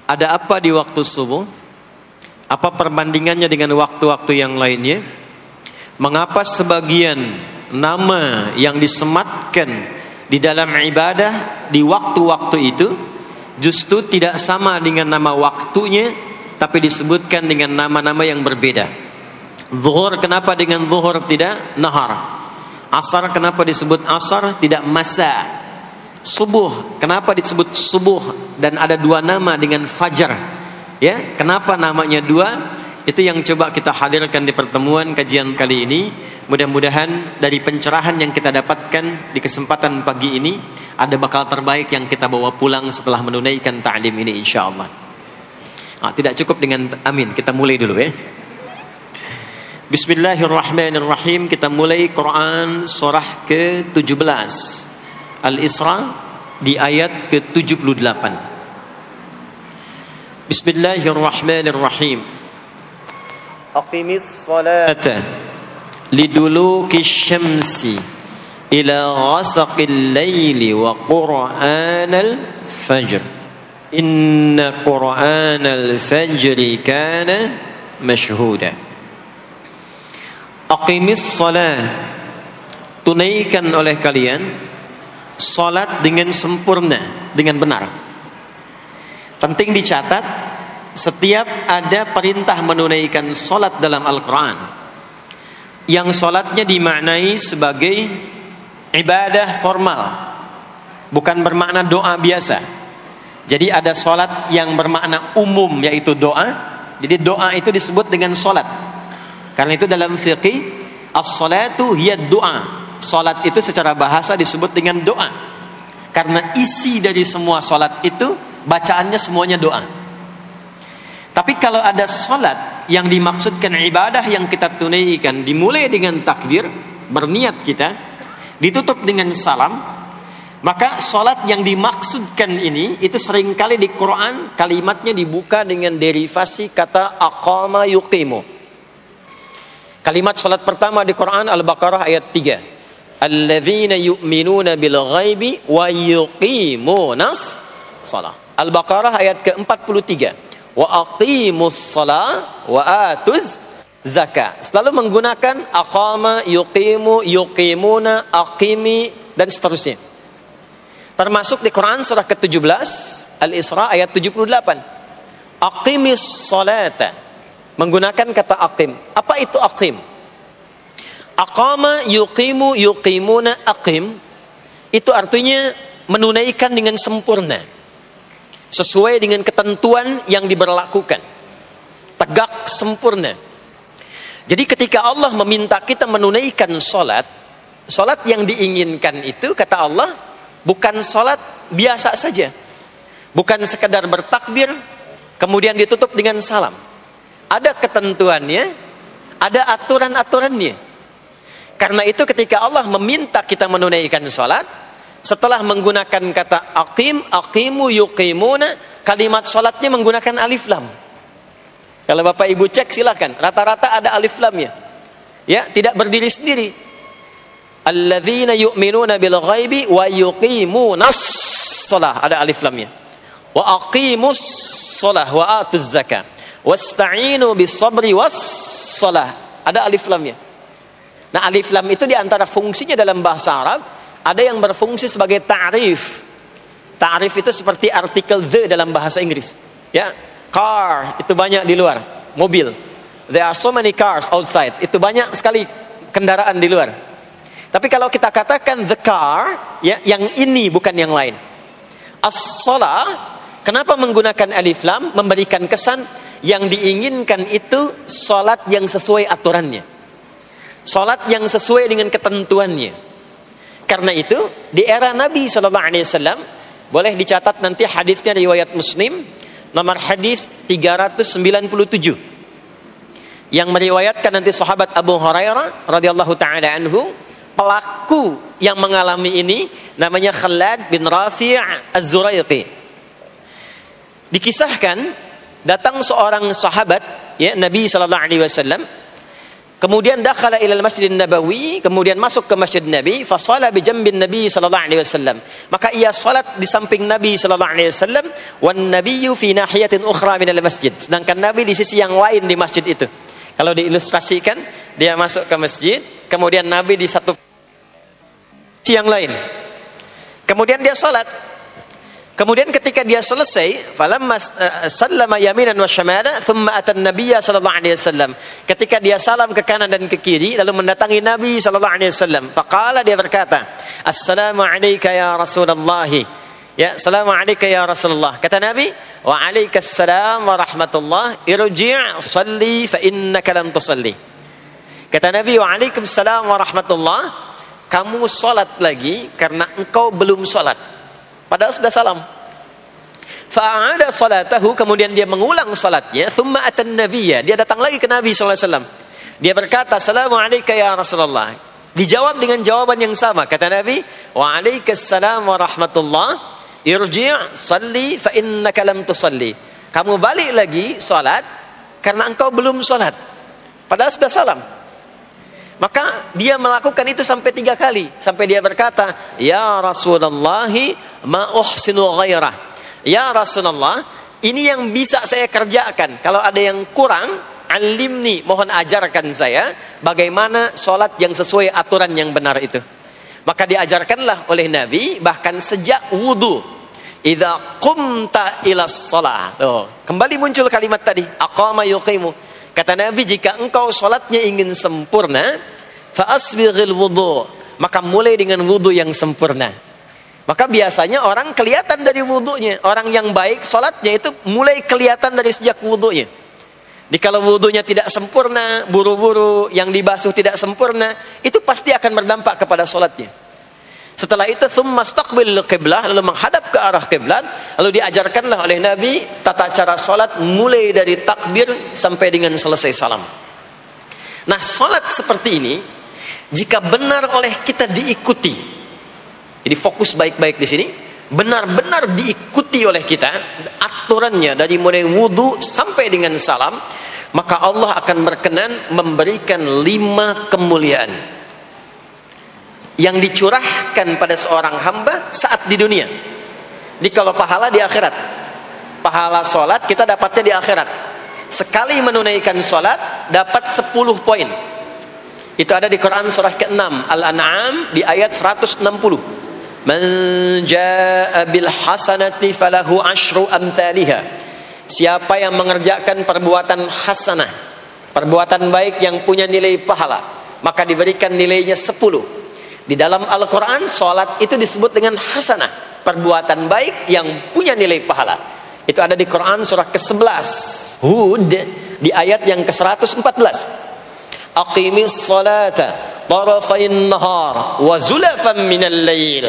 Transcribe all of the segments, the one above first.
ada apa di waktu subuh? Apa perbandingannya dengan waktu-waktu yang lainnya? Mengapa sebagian nama yang disematkan di dalam ibadah di waktu-waktu itu justru tidak sama dengan nama waktunya, tapi disebutkan dengan nama-nama yang berbeda? Zuhur kenapa dengan zuhur tidak nahar? Asar kenapa disebut asar tidak masa? Subuh kenapa disebut subuh dan ada dua nama dengan fajar? Ya, kenapa namanya dua? Itu yang coba kita hadirkan di pertemuan kajian kali ini. Mudah-mudahan dari pencerahan yang kita dapatkan di kesempatan pagi ini ada bakal terbaik yang kita bawa pulang setelah menunaikan ta'lim ini insyaallah. Tidak cukup dengan amin, kita mulai dulu ya. Bismillahirrahmanirrahim. Kita mulai Quran surah ke-17 Al-Isra di ayat ke-78. Bismillahirrahmanirrahim. Aqimis salata liduluki syamsi ila ghasaqil laili wa qur'anal fajr. Inna qur'anal fajri kana mashhuda. Aqimis salat, tunaikan oleh kalian salat dengan sempurna, dengan benar. Penting dicatat, setiap ada perintah menunaikan salat dalam Al-Quran yang salatnya dimaknai sebagai ibadah formal, bukan bermakna doa biasa. Jadi ada salat yang bermakna umum, yaitu doa. Jadi doa itu disebut dengan salat. Karena itu dalam fiqih as-salatu hiya doa. Salat itu secara bahasa disebut dengan doa. Karena isi dari semua salat itu bacaannya semuanya doa. Tapi kalau ada salat yang dimaksudkan ibadah yang kita tunaikan dimulai dengan takbir, berniat kita, ditutup dengan salam, maka salat yang dimaksudkan ini itu seringkali di Quran kalimatnya dibuka dengan derivasi kata aqama yuqimu. Kalimat salat pertama di Quran Al-Baqarah ayat 3. Alladzina yu'minuna bil ghaibi wa yuqimunas shalah. Al-Baqarah ayat ke-43. Wa aqimus shalah wa atuz zakah. Selalu menggunakan aqama, yuqimu, yuqimuna, aqimi dan seterusnya. Termasuk di Quran surah ke-17 Al-Isra ayat 78. Aqimis salata, menggunakan kata aqim. Apa itu aqim? Aqama, yuqimu, yuqimuna, aqim. Itu artinya menunaikan dengan sempurna, sesuai dengan ketentuan yang diberlakukan, tegak sempurna. Jadi ketika Allah meminta kita menunaikan salat, salat yang diinginkan itu kata Allah bukan salat biasa saja, bukan sekedar bertakbir kemudian ditutup dengan salam. Ada ketentuannya, ada aturan-aturannya. Karena itu ketika Allah meminta kita menunaikan salat, setelah menggunakan kata aqim, aqimu, yuqimuna, kalimat salatnya menggunakan alif lam. Kalau Bapak Ibu cek silakan, rata-rata ada alif lamnya. Ya, tidak berdiri sendiri. Alladzina yu'minuna bil ghaibi wa yuqimunas shalah, ada alif lamnya. Wa aqimus shalah wa atuz zakah. Wasta'inu bis sabri was shalah, ada alif lamnya. Nah, alif lam itu diantara fungsinya dalam bahasa Arab, ada yang berfungsi sebagai ta'rif. Ta'rif itu seperti artikel the dalam bahasa Inggris. Ya, car itu banyak di luar, mobil. There are so many cars outside. Itu banyak sekali kendaraan di luar. Tapi kalau kita katakan the car, ya, yang ini bukan yang lain. As-shalah, kenapa menggunakan alif lam? Memberikan kesan yang diinginkan itu salat yang sesuai aturannya, salat yang sesuai dengan ketentuannya. Karena itu di era Nabi SAW, boleh dicatat nanti hadisnya riwayat Muslim, nomor hadis 397, yang meriwayatkan nanti sahabat Abu Hurairah radhiyallahu taala anhu. Pelaku yang mengalami ini namanya Khalad bin Rafi' Az-Zuraiqi. Dikisahkan datang seorang sahabat, ya, Nabi sallallahu alaihi wasallam kemudian dakhala ila al-Masjid Nabawi, kemudian masuk ke Masjid Nabi, fa shala bi jambin Nabi sallallahu alaihi wasallam. Maka ia salat di samping Nabi sallallahu alaihi wasallam, wan nabiyyu fi nahiyatin ukhra min al-masjid. Sedangkan Nabi di sisi yang lain di masjid itu. Kalau diilustrasikan, dia masuk ke masjid, kemudian Nabi di satu sisi yang lain. Kemudian dia salat. Kemudian ketika dia selesai, falamma sallama yaminan wa syamala, thumma atan nabiyya sallallahu alaihi wasallam. Ketika dia salam ke kanan dan ke kiri, lalu mendatangi Nabi sallallahu alaihi wasallam. Faqala, dia berkata, "Assalamu alayka ya Rasulullah." Ya, "Assalamu alayka ya Rasulullah." Kata Nabi, "Wa alaikassalam wa rahmatullah. Irji' shalli fa innaka lam tusalli." Kata Nabi, "Wa alaikassalam wa rahmatullah." Kamu salat lagi karena engkau belum salat. Padahal sudah salam. Fa'ada salatahu, kemudian dia mengulang salatnya. Thumma atan nabiyya, dia datang lagi ke Nabi sallallahu alaihi wasallam. Dia berkata, "Assalamu alayka ya Rasulullah." Dijawab dengan jawaban yang sama. Kata Nabi, "Wa alaikassalam wa rahmatullah. Irji' salli fa innaka lam tusalli." Kamu balik lagi salat karena engkau belum salat. Padahal sudah salam. Maka dia melakukan itu sampai 3 kali. Sampai dia berkata, "Ya Rasulullah, ma uhsinu ghairah." Ya Rasulullah, ini yang bisa saya kerjakan. Kalau ada yang kurang, alimni, mohon ajarkan saya bagaimana sholat yang sesuai aturan yang benar itu. Maka diajarkanlah oleh Nabi, bahkan sejak wudu. Idza qumta ila shalah. Kembali muncul kalimat tadi, aqama yuqimu. Kata Nabi, jika engkau sholatnya ingin sempurna, fa asbighil wudu, maka mulai dengan wudu yang sempurna. Maka biasanya orang kelihatan dari wudunya. Orang yang baik sholatnya itu mulai kelihatan dari sejak wudunya. Jadi kalau wudunya tidak sempurna, buru-buru, yang dibasuh tidak sempurna, itu pasti akan berdampak kepada sholatnya. Setelah itu, thumma istaqbil qiblah, lalu menghadap ke arah kiblat, lalu diajarkanlah oleh Nabi tata cara sholat mulai dari takbir sampai dengan selesai salam. Nah, sholat seperti ini, jika benar oleh kita diikuti, jadi fokus baik-baik di sini, benar-benar diikuti oleh kita, aturannya dari mulai wudu sampai dengan salam, maka Allah akan berkenan memberikan 5 kemuliaan yang dicurahkan pada seorang hamba saat di dunia. Jadi kalau pahala di akhirat, pahala sholat kita dapatnya di akhirat. Sekali menunaikan sholat dapat 10 poin. Itu ada di Quran surah ke-6 Al-An'am di ayat 160. Man jaa bil hasanati falahu asyru amthaliha. Siapa yang mengerjakan perbuatan hasanah, perbuatan baik yang punya nilai pahala, maka diberikan nilainya 10. Di dalam Al-Quran, sholat itu disebut dengan hasanah, perbuatan baik yang punya nilai pahala. Itu ada di Quran surah ke-11 Hud di ayat yang ke-114. Aqimis salata tarafayn nahar wa zulafan minal lail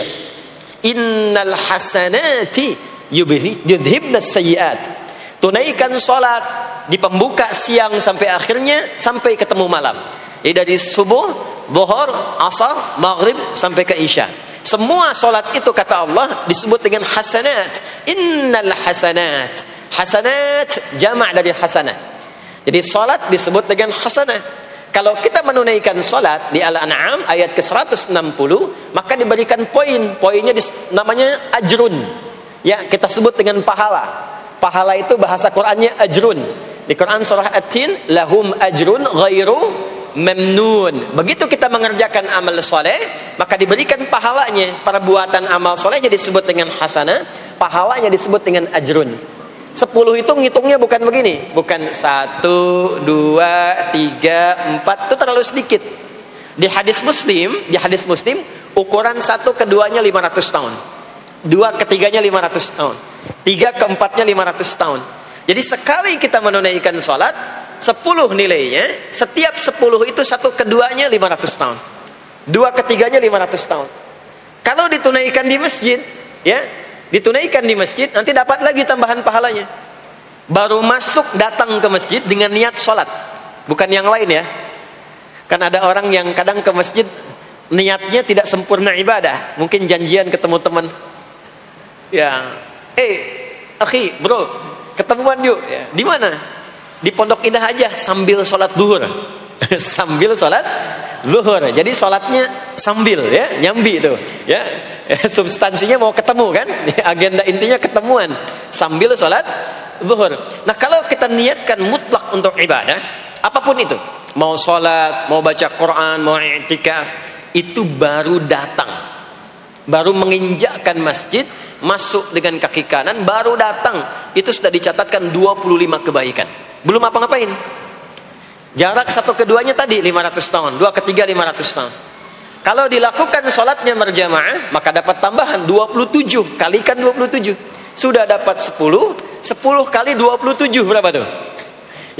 innal hasanati yudhibnas sayyiat. Tunaikan salat di pembuka siang sampai akhirnya, sampai ketemu malam. Jadi dari subuh, zuhur, asar, maghrib sampai ke isya. Semua salat itu kata Allah disebut dengan hasanat. Innal hasanat. Hasanat jamak dari hasanah. Jadi salat disebut dengan hasanah. Kalau kita menunaikan salat di Al-An'am ayat ke-160, maka diberikan poin. Poinnya namanya ajrun. Ya, kita sebut dengan pahala. Pahala itu bahasa Qur'annya ajrun. Di Quran surah At-Tin, lahum ajrun ghairu memnun. Begitu kita mengerjakan amal soleh, maka diberikan pahalanya. Perbuatan amal solehnya disebut dengan hasanah, pahalanya disebut dengan ajrun. 10 itu ngitungnya bukan begini, bukan 1, 2, 3, 4, itu terlalu sedikit. Di hadis Muslim, ukuran 1 keduanya 500 tahun, 2 ketiganya 500 tahun, 3 keempatnya 500 tahun. Jadi sekali kita menunaikan sholat, 10 nilainya, setiap 10 itu 1 keduanya 500 tahun, 2 ketiganya 500 tahun. Kalau ditunaikan di masjid, ya, ditunaikan di masjid, nanti dapat lagi tambahan pahalanya. Baru masuk datang ke masjid dengan niat sholat, bukan yang lain ya. Kan ada orang yang kadang ke masjid niatnya tidak sempurna ibadah, mungkin janjian ketemu teman, ya, akhi, bro, ketemuan yuk, ya. Di mana? Di Pondok Indah aja sambil sholat duhur. sambil sholat zuhur. Jadi sholatnya sambil, ya, nyambi itu, ya. Substansinya mau ketemu kan, agenda intinya ketemuan sambil sholat zuhur. Nah, kalau kita niatkan mutlak untuk ibadah, apapun itu, mau sholat, mau baca Quran, mau i'tikaf, itu baru datang, baru menginjakkan masjid, masuk dengan kaki kanan, baru datang, itu sudah dicatatkan 25 kebaikan. Belum apa-ngapain. Jarak satu keduanya tadi 500 tahun, dua ketiga 500 tahun. Kalau dilakukan sholatnya berjamaah, maka dapat tambahan 27, kalikan 27. Sudah dapat 10 kali 27 berapa tuh?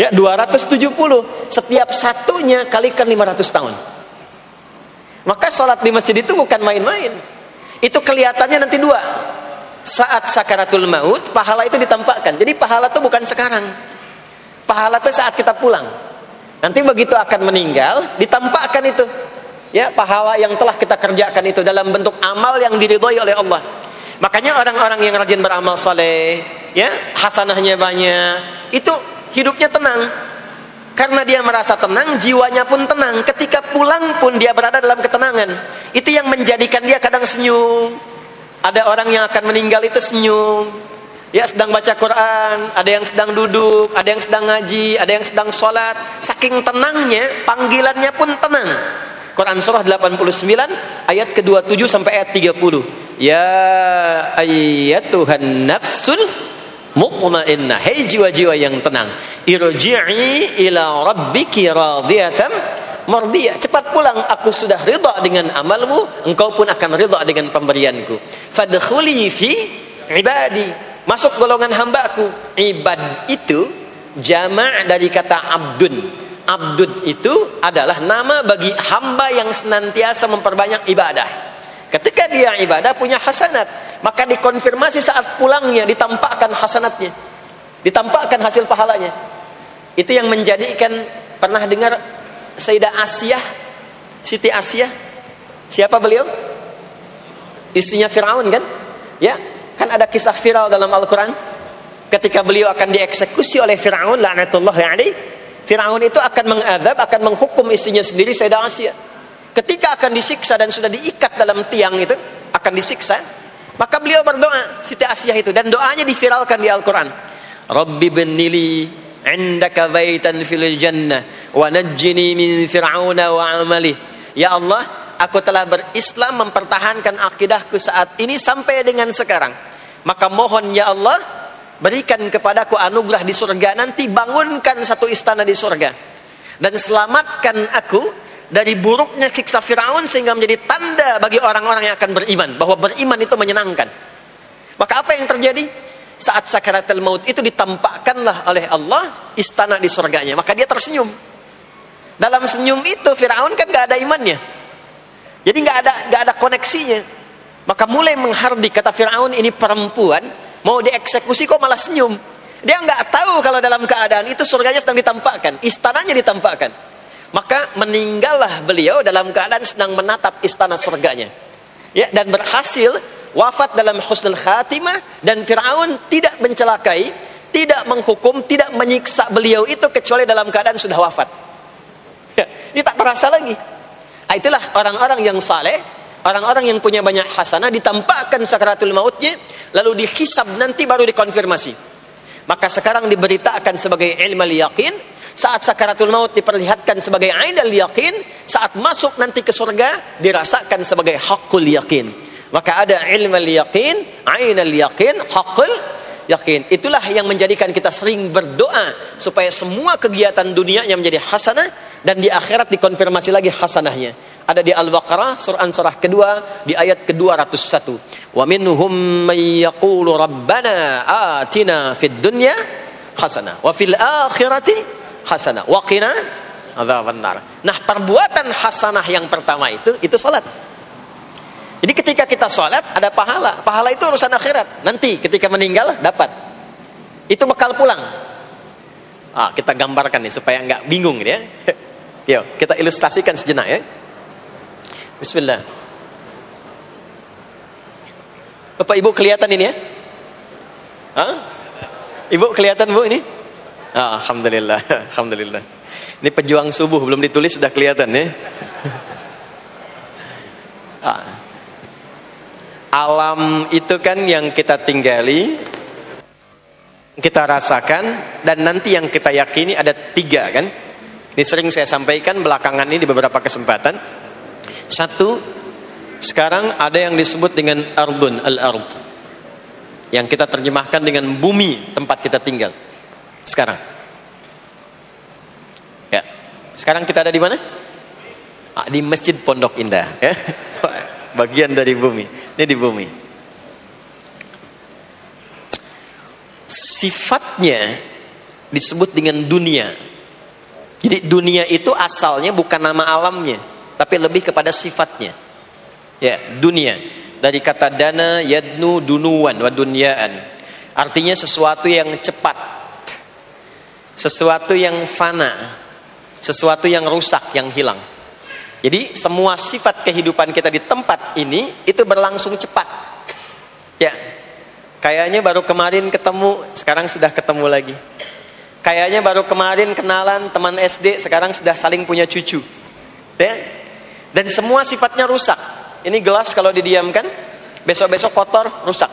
Ya, 270. Setiap satunya kalikan 500 tahun. Maka sholat di masjid itu bukan main-main. Itu kelihatannya nanti dua. Saat sakaratul maut, pahala itu ditampakkan. Jadi pahala itu bukan sekarang. Pahala itu saat kita pulang. Nanti begitu akan meninggal, ditampakkan itu, ya, pahala yang telah kita kerjakan itu dalam bentuk amal yang diridhoi oleh Allah. Makanya orang-orang yang rajin beramal saleh, ya, hasanahnya banyak, itu hidupnya tenang. Karena dia merasa tenang, jiwanya pun tenang. Ketika pulang pun dia berada dalam ketenangan. Itu yang menjadikan dia kadang senyum. Ada orang yang akan meninggal itu senyum. Ya, sedang baca Quran, ada yang sedang duduk, ada yang sedang ngaji, ada yang sedang sholat. Saking tenangnya, panggilannya pun tenang. Quran surah 89 ayat ke-27 sampai ayat 30. Ya ayyatuhan nafsul mutmainnah, hei jiwa-jiwa yang tenang, irji'i ila rabbiki radiyatan mardiyah, cepat pulang, aku sudah ridha dengan amalmu, engkau pun akan ridha dengan pemberianku. Fadkhuli fi ibadi, masuk golongan hambaku. Ibad itu jama' dari kata abdun. Abdun itu adalah nama bagi hamba yang senantiasa memperbanyak ibadah. Ketika dia ibadah punya hasanat, maka dikonfirmasi saat pulangnya, ditampakkan hasanatnya, ditampakkan hasil pahalanya. Itu yang menjadikan, pernah dengar Sayyidah Asyah, Siti Asyah? Siapa beliau? Istrinya Fir'aun kan? Ya, kan ada kisah viral dalam Al-Quran. Ketika beliau akan dieksekusi oleh Fir'aun, la'natullahi alaihi, Fir'aun itu akan mengadab, akan menghukum istrinya sendiri, Sayyidah Asyah. Ketika akan disiksa dan sudah diikat dalam tiang itu, akan disiksa, maka beliau berdoa, Siti Asyah itu, dan doanya diviralkan di Al-Quran. Rabbi bnili indaka baitan fil jannah wa najjini min fir'auna wa amali. Ya Allah, aku telah berislam, mempertahankan akidahku saat ini sampai dengan sekarang. Maka mohon ya Allah, berikan kepadaku anugerah di surga nanti, bangunkan satu istana di surga, dan selamatkan aku dari buruknya siksa Fir'aun, sehingga menjadi tanda bagi orang-orang yang akan beriman, bahwa beriman itu menyenangkan. Maka apa yang terjadi? Saat sakaratul maut itu ditampakkanlah oleh Allah istana di surganya, maka dia tersenyum. Dalam senyum itu Fir'aun kan gak ada imannya, jadi gak ada koneksinya. Maka mulai menghardik, kata Fir'aun, ini perempuan mau dieksekusi kok malah senyum. Dia gak tahu kalau dalam keadaan itu surganya sedang ditampakkan, istananya ditampakkan. Maka meninggallah beliau dalam keadaan sedang menatap istana surganya, ya, dan berhasil wafat dalam husnul khatimah. Dan Fir'aun tidak mencelakai, tidak menghukum, tidak menyiksa beliau itu kecuali dalam keadaan sudah wafat, ya, ini tak terasa lagi. Itulah orang-orang yang saleh, orang-orang yang punya banyak hasanah, ditampakkan sakaratul mautnya, lalu dihisab, nanti baru dikonfirmasi. Maka sekarang diberitakan sebagai ilmal yaqin, saat sakaratul maut diperlihatkan sebagai ainal yaqin, saat masuk nanti ke surga dirasakan sebagai haqqul yaqin. Maka ada ilmal yaqin, ainal yaqin, haqqul yaqin. Itulah yang menjadikan kita sering berdoa supaya semua kegiatan dunianya menjadi hasanah, dan di akhirat dikonfirmasi lagi hasanahnya. Ada di Al-Baqarah surah kedua di ayat ke-201. Wa minhum may yaqulu rabbana atina fid dunya hasanah wa fil akhirati hasanah wa qina adzabannar. Nah, perbuatan hasanah yang pertama itu salat. Jadi ketika kita salat ada pahala. Pahala itu urusan akhirat. Nanti ketika meninggal dapat. Itu bekal pulang. Kita gambarkan nih supaya enggak bingung ya. Yuk, kita ilustrasikan sejenak ya. Bismillah. Bapak Ibu kelihatan ini ya? Ibu kelihatan Bu ini? Alhamdulillah, alhamdulillah. Ini pejuang subuh, belum ditulis sudah kelihatan ya. Alam itu kan yang kita tinggali, kita rasakan, dan nanti yang kita yakini ada 3 kan. Ini sering saya sampaikan belakangan ini di beberapa kesempatan. 1, sekarang ada yang disebut dengan ardun, al-ard, yang kita terjemahkan dengan bumi tempat kita tinggal sekarang. Ya, sekarang kita ada di mana? Di Masjid Pondok Indah. Ya, bagian dari bumi. Ini di bumi. Sifatnya disebut dengan dunia. Jadi dunia itu asalnya bukan nama alamnya, tapi lebih kepada sifatnya. Ya, dunia. Dari kata dana, yadnu, dunuan, wa dunyaan. Artinya sesuatu yang cepat, sesuatu yang fana, sesuatu yang rusak, yang hilang. Jadi semua sifat kehidupan kita di tempat ini itu berlangsung cepat. Ya, kayaknya baru kemarin ketemu, sekarang sudah ketemu lagi. Kayaknya baru kemarin kenalan teman SD, sekarang sudah saling punya cucu. Ya, dan semua sifatnya rusak. Ini gelas kalau didiamkan, besok-besok kotor, rusak.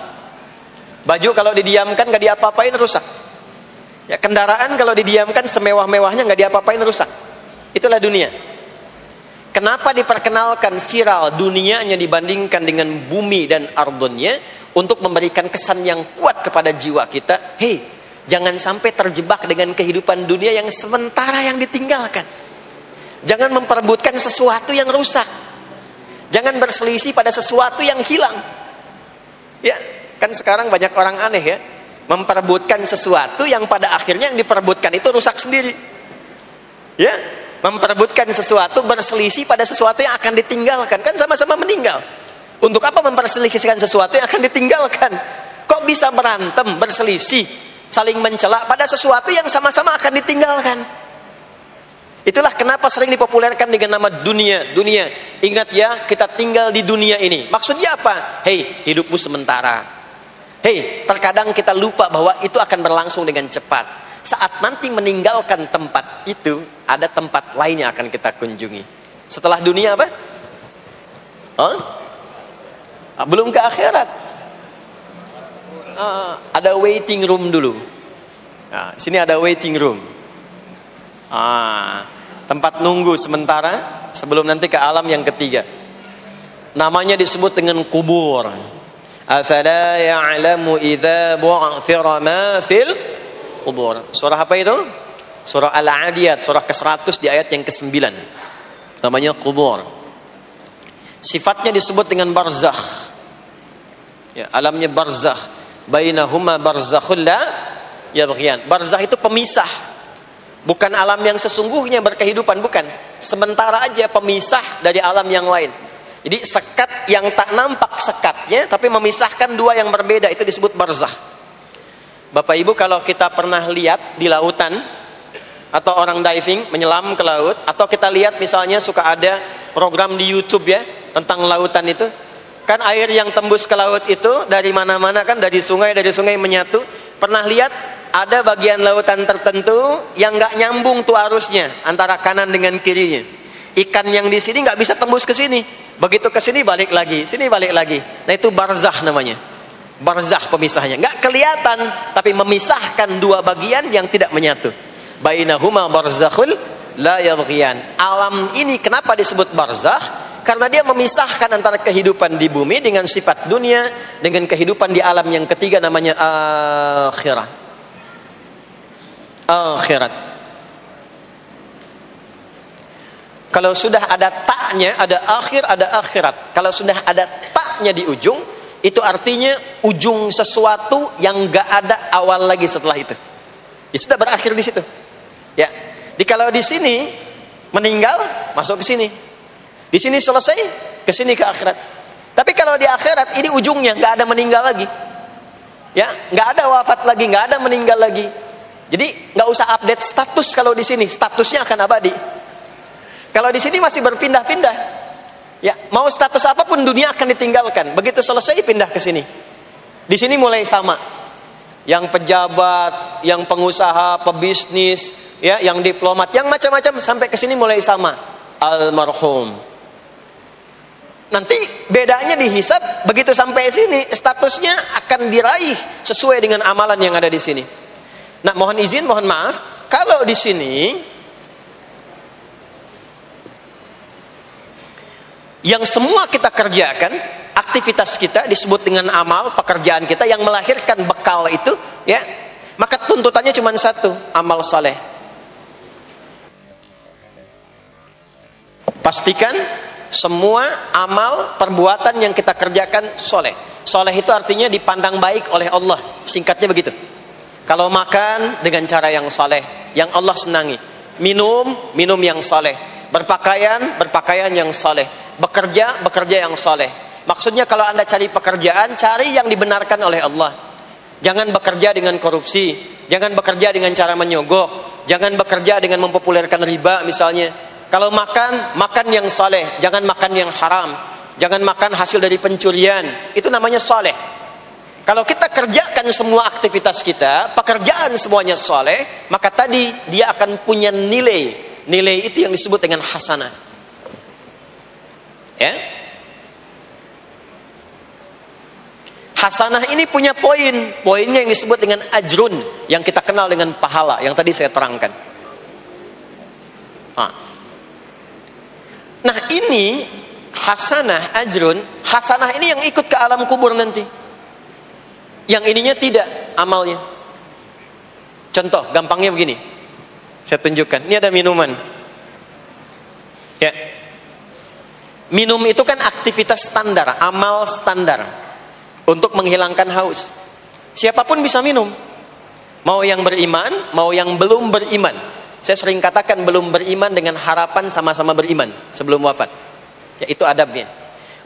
Baju kalau didiamkan gak diapa-apain, rusak. Ya, kendaraan kalau didiamkan semewah-mewahnya gak diapa-apain, rusak. Itulah dunia. Kenapa diperkenalkan viral dunianya dibandingkan dengan bumi dan ardunnya? Untuk memberikan kesan yang kuat kepada jiwa kita. Hei, jangan sampai terjebak dengan kehidupan dunia yang sementara yang ditinggalkan. Jangan memperebutkan sesuatu yang rusak. Jangan berselisih pada sesuatu yang hilang. Ya, kan sekarang banyak orang aneh ya, memperebutkan sesuatu yang pada akhirnya yang diperebutkan itu rusak sendiri. Ya, memperebutkan sesuatu, berselisih pada sesuatu yang akan ditinggalkan, kan sama-sama meninggal. Untuk apa memperselisihkan sesuatu yang akan ditinggalkan? Kok bisa berantem, berselisih, saling mencela pada sesuatu yang sama-sama akan ditinggalkan? Itulah kenapa sering dipopulerkan dengan nama dunia. Dunia, ingat ya, kita tinggal di dunia ini. Maksudnya apa? Hei, hidupmu sementara. Hei, terkadang kita lupa bahwa itu akan berlangsung dengan cepat. Saat nanti meninggalkan tempat itu, ada tempat lain yang akan kita kunjungi. Setelah dunia apa? Belum ke akhirat. Ada waiting room dulu. Nah, sini ada waiting room. Tempat nunggu sementara sebelum nanti ke alam yang ketiga. Namanya disebut dengan kubur. Afala ya'lamu idza bu'thira ma fil kubur. Surah apa itu? Surah Al-Adiyat, surah ke-100 di ayat yang ke-9. Namanya kubur. Sifatnya disebut dengan barzakh. Ya, alamnya barzakh. Bainahuma barzakhul la yabghiyan. Barzakh itu pemisah. Bukan alam yang sesungguhnya berkehidupan, bukan. Sementara aja pemisah dari alam yang lain. Jadi sekat yang tak nampak sekatnya, tapi memisahkan dua yang berbeda, itu disebut barzakh. Bapak Ibu, kalau kita pernah lihat di lautan, atau orang diving, menyelam ke laut, atau kita lihat misalnya suka ada program di YouTube ya, tentang lautan itu, kan air yang tembus ke laut itu dari mana-mana kan, dari sungai menyatu. Pernah lihat ada bagian lautan tertentu yang nggak nyambung tuh arusnya antara kanan dengan kirinya. Ikan yang di sini nggak bisa tembus ke sini, begitu ke sini balik lagi, sini balik lagi. Nah itu barzakh namanya. Barzakh pemisahnya, nggak kelihatan tapi memisahkan dua bagian yang tidak menyatu. Bainahuma barzakhul la yabghiyan. Alam ini kenapa disebut barzakh? Karena dia memisahkan antara kehidupan di bumi dengan sifat dunia dengan kehidupan di alam yang ketiga, namanya akhirat. Akhirat. Kalau sudah ada taknya, ada akhir, ada akhirat. Kalau sudah ada taknya di ujung, itu artinya ujung sesuatu yang gak ada awal lagi setelah itu. Ya sudah berakhir di situ. Ya. Jadi kalau di sini meninggal, masuk ke sini. Di sini selesai, ke sini ke akhirat. Tapi kalau di akhirat ini ujungnya nggak ada meninggal lagi. Ya, nggak ada wafat lagi, nggak ada meninggal lagi. Jadi nggak usah update status kalau di sini, statusnya akan abadi. Kalau di sini masih berpindah-pindah. Ya, mau status apapun dunia akan ditinggalkan. Begitu selesai pindah ke sini. Di sini mulai sama. Yang pejabat, yang pengusaha, pebisnis, ya, yang diplomat, yang macam-macam, sampai ke sini mulai sama, almarhum. Nanti bedanya dihisab, begitu sampai sini statusnya akan diraih sesuai dengan amalan yang ada di sini. Nah, mohon izin, mohon maaf, kalau di sini yang semua kita kerjakan, aktivitas kita disebut dengan amal, pekerjaan kita yang melahirkan bekal itu, ya, maka tuntutannya cuma satu, amal saleh. Pastikan semua amal perbuatan yang kita kerjakan soleh. Soleh itu artinya dipandang baik oleh Allah, singkatnya begitu. Kalau makan dengan cara yang soleh, yang Allah senangi. Minum yang soleh. Berpakaian yang soleh. Bekerja yang soleh. Maksudnya kalau Anda cari pekerjaan, cari yang dibenarkan oleh Allah. Jangan bekerja dengan korupsi, jangan bekerja dengan cara menyogok, jangan bekerja dengan mempopulerkan riba misalnya. Kalau makan yang soleh, jangan makan yang haram, jangan makan hasil dari pencurian, itu namanya soleh. Kalau kita kerjakan semua aktivitas kita, pekerjaan semuanya soleh, maka tadi dia akan punya nilai. Nilai itu yang disebut dengan hasanah. Ya. Hasanah ini punya poin. Poinnya yang disebut dengan ajrun, yang kita kenal dengan pahala, yang tadi saya terangkan. Nah, ini hasanah, ajrun. Hasanah ini yang ikut ke alam kubur nanti. Yang ininya tidak amalnya. Contoh, gampangnya begini. Saya tunjukkan. Ini ada minuman. Ya. Minum itu kan aktivitas standar, amal standar untuk menghilangkan haus. Siapapun bisa minum. Mau yang beriman, mau yang belum beriman. Saya sering katakan belum beriman dengan harapan sama-sama beriman sebelum wafat. Ya, itu adabnya.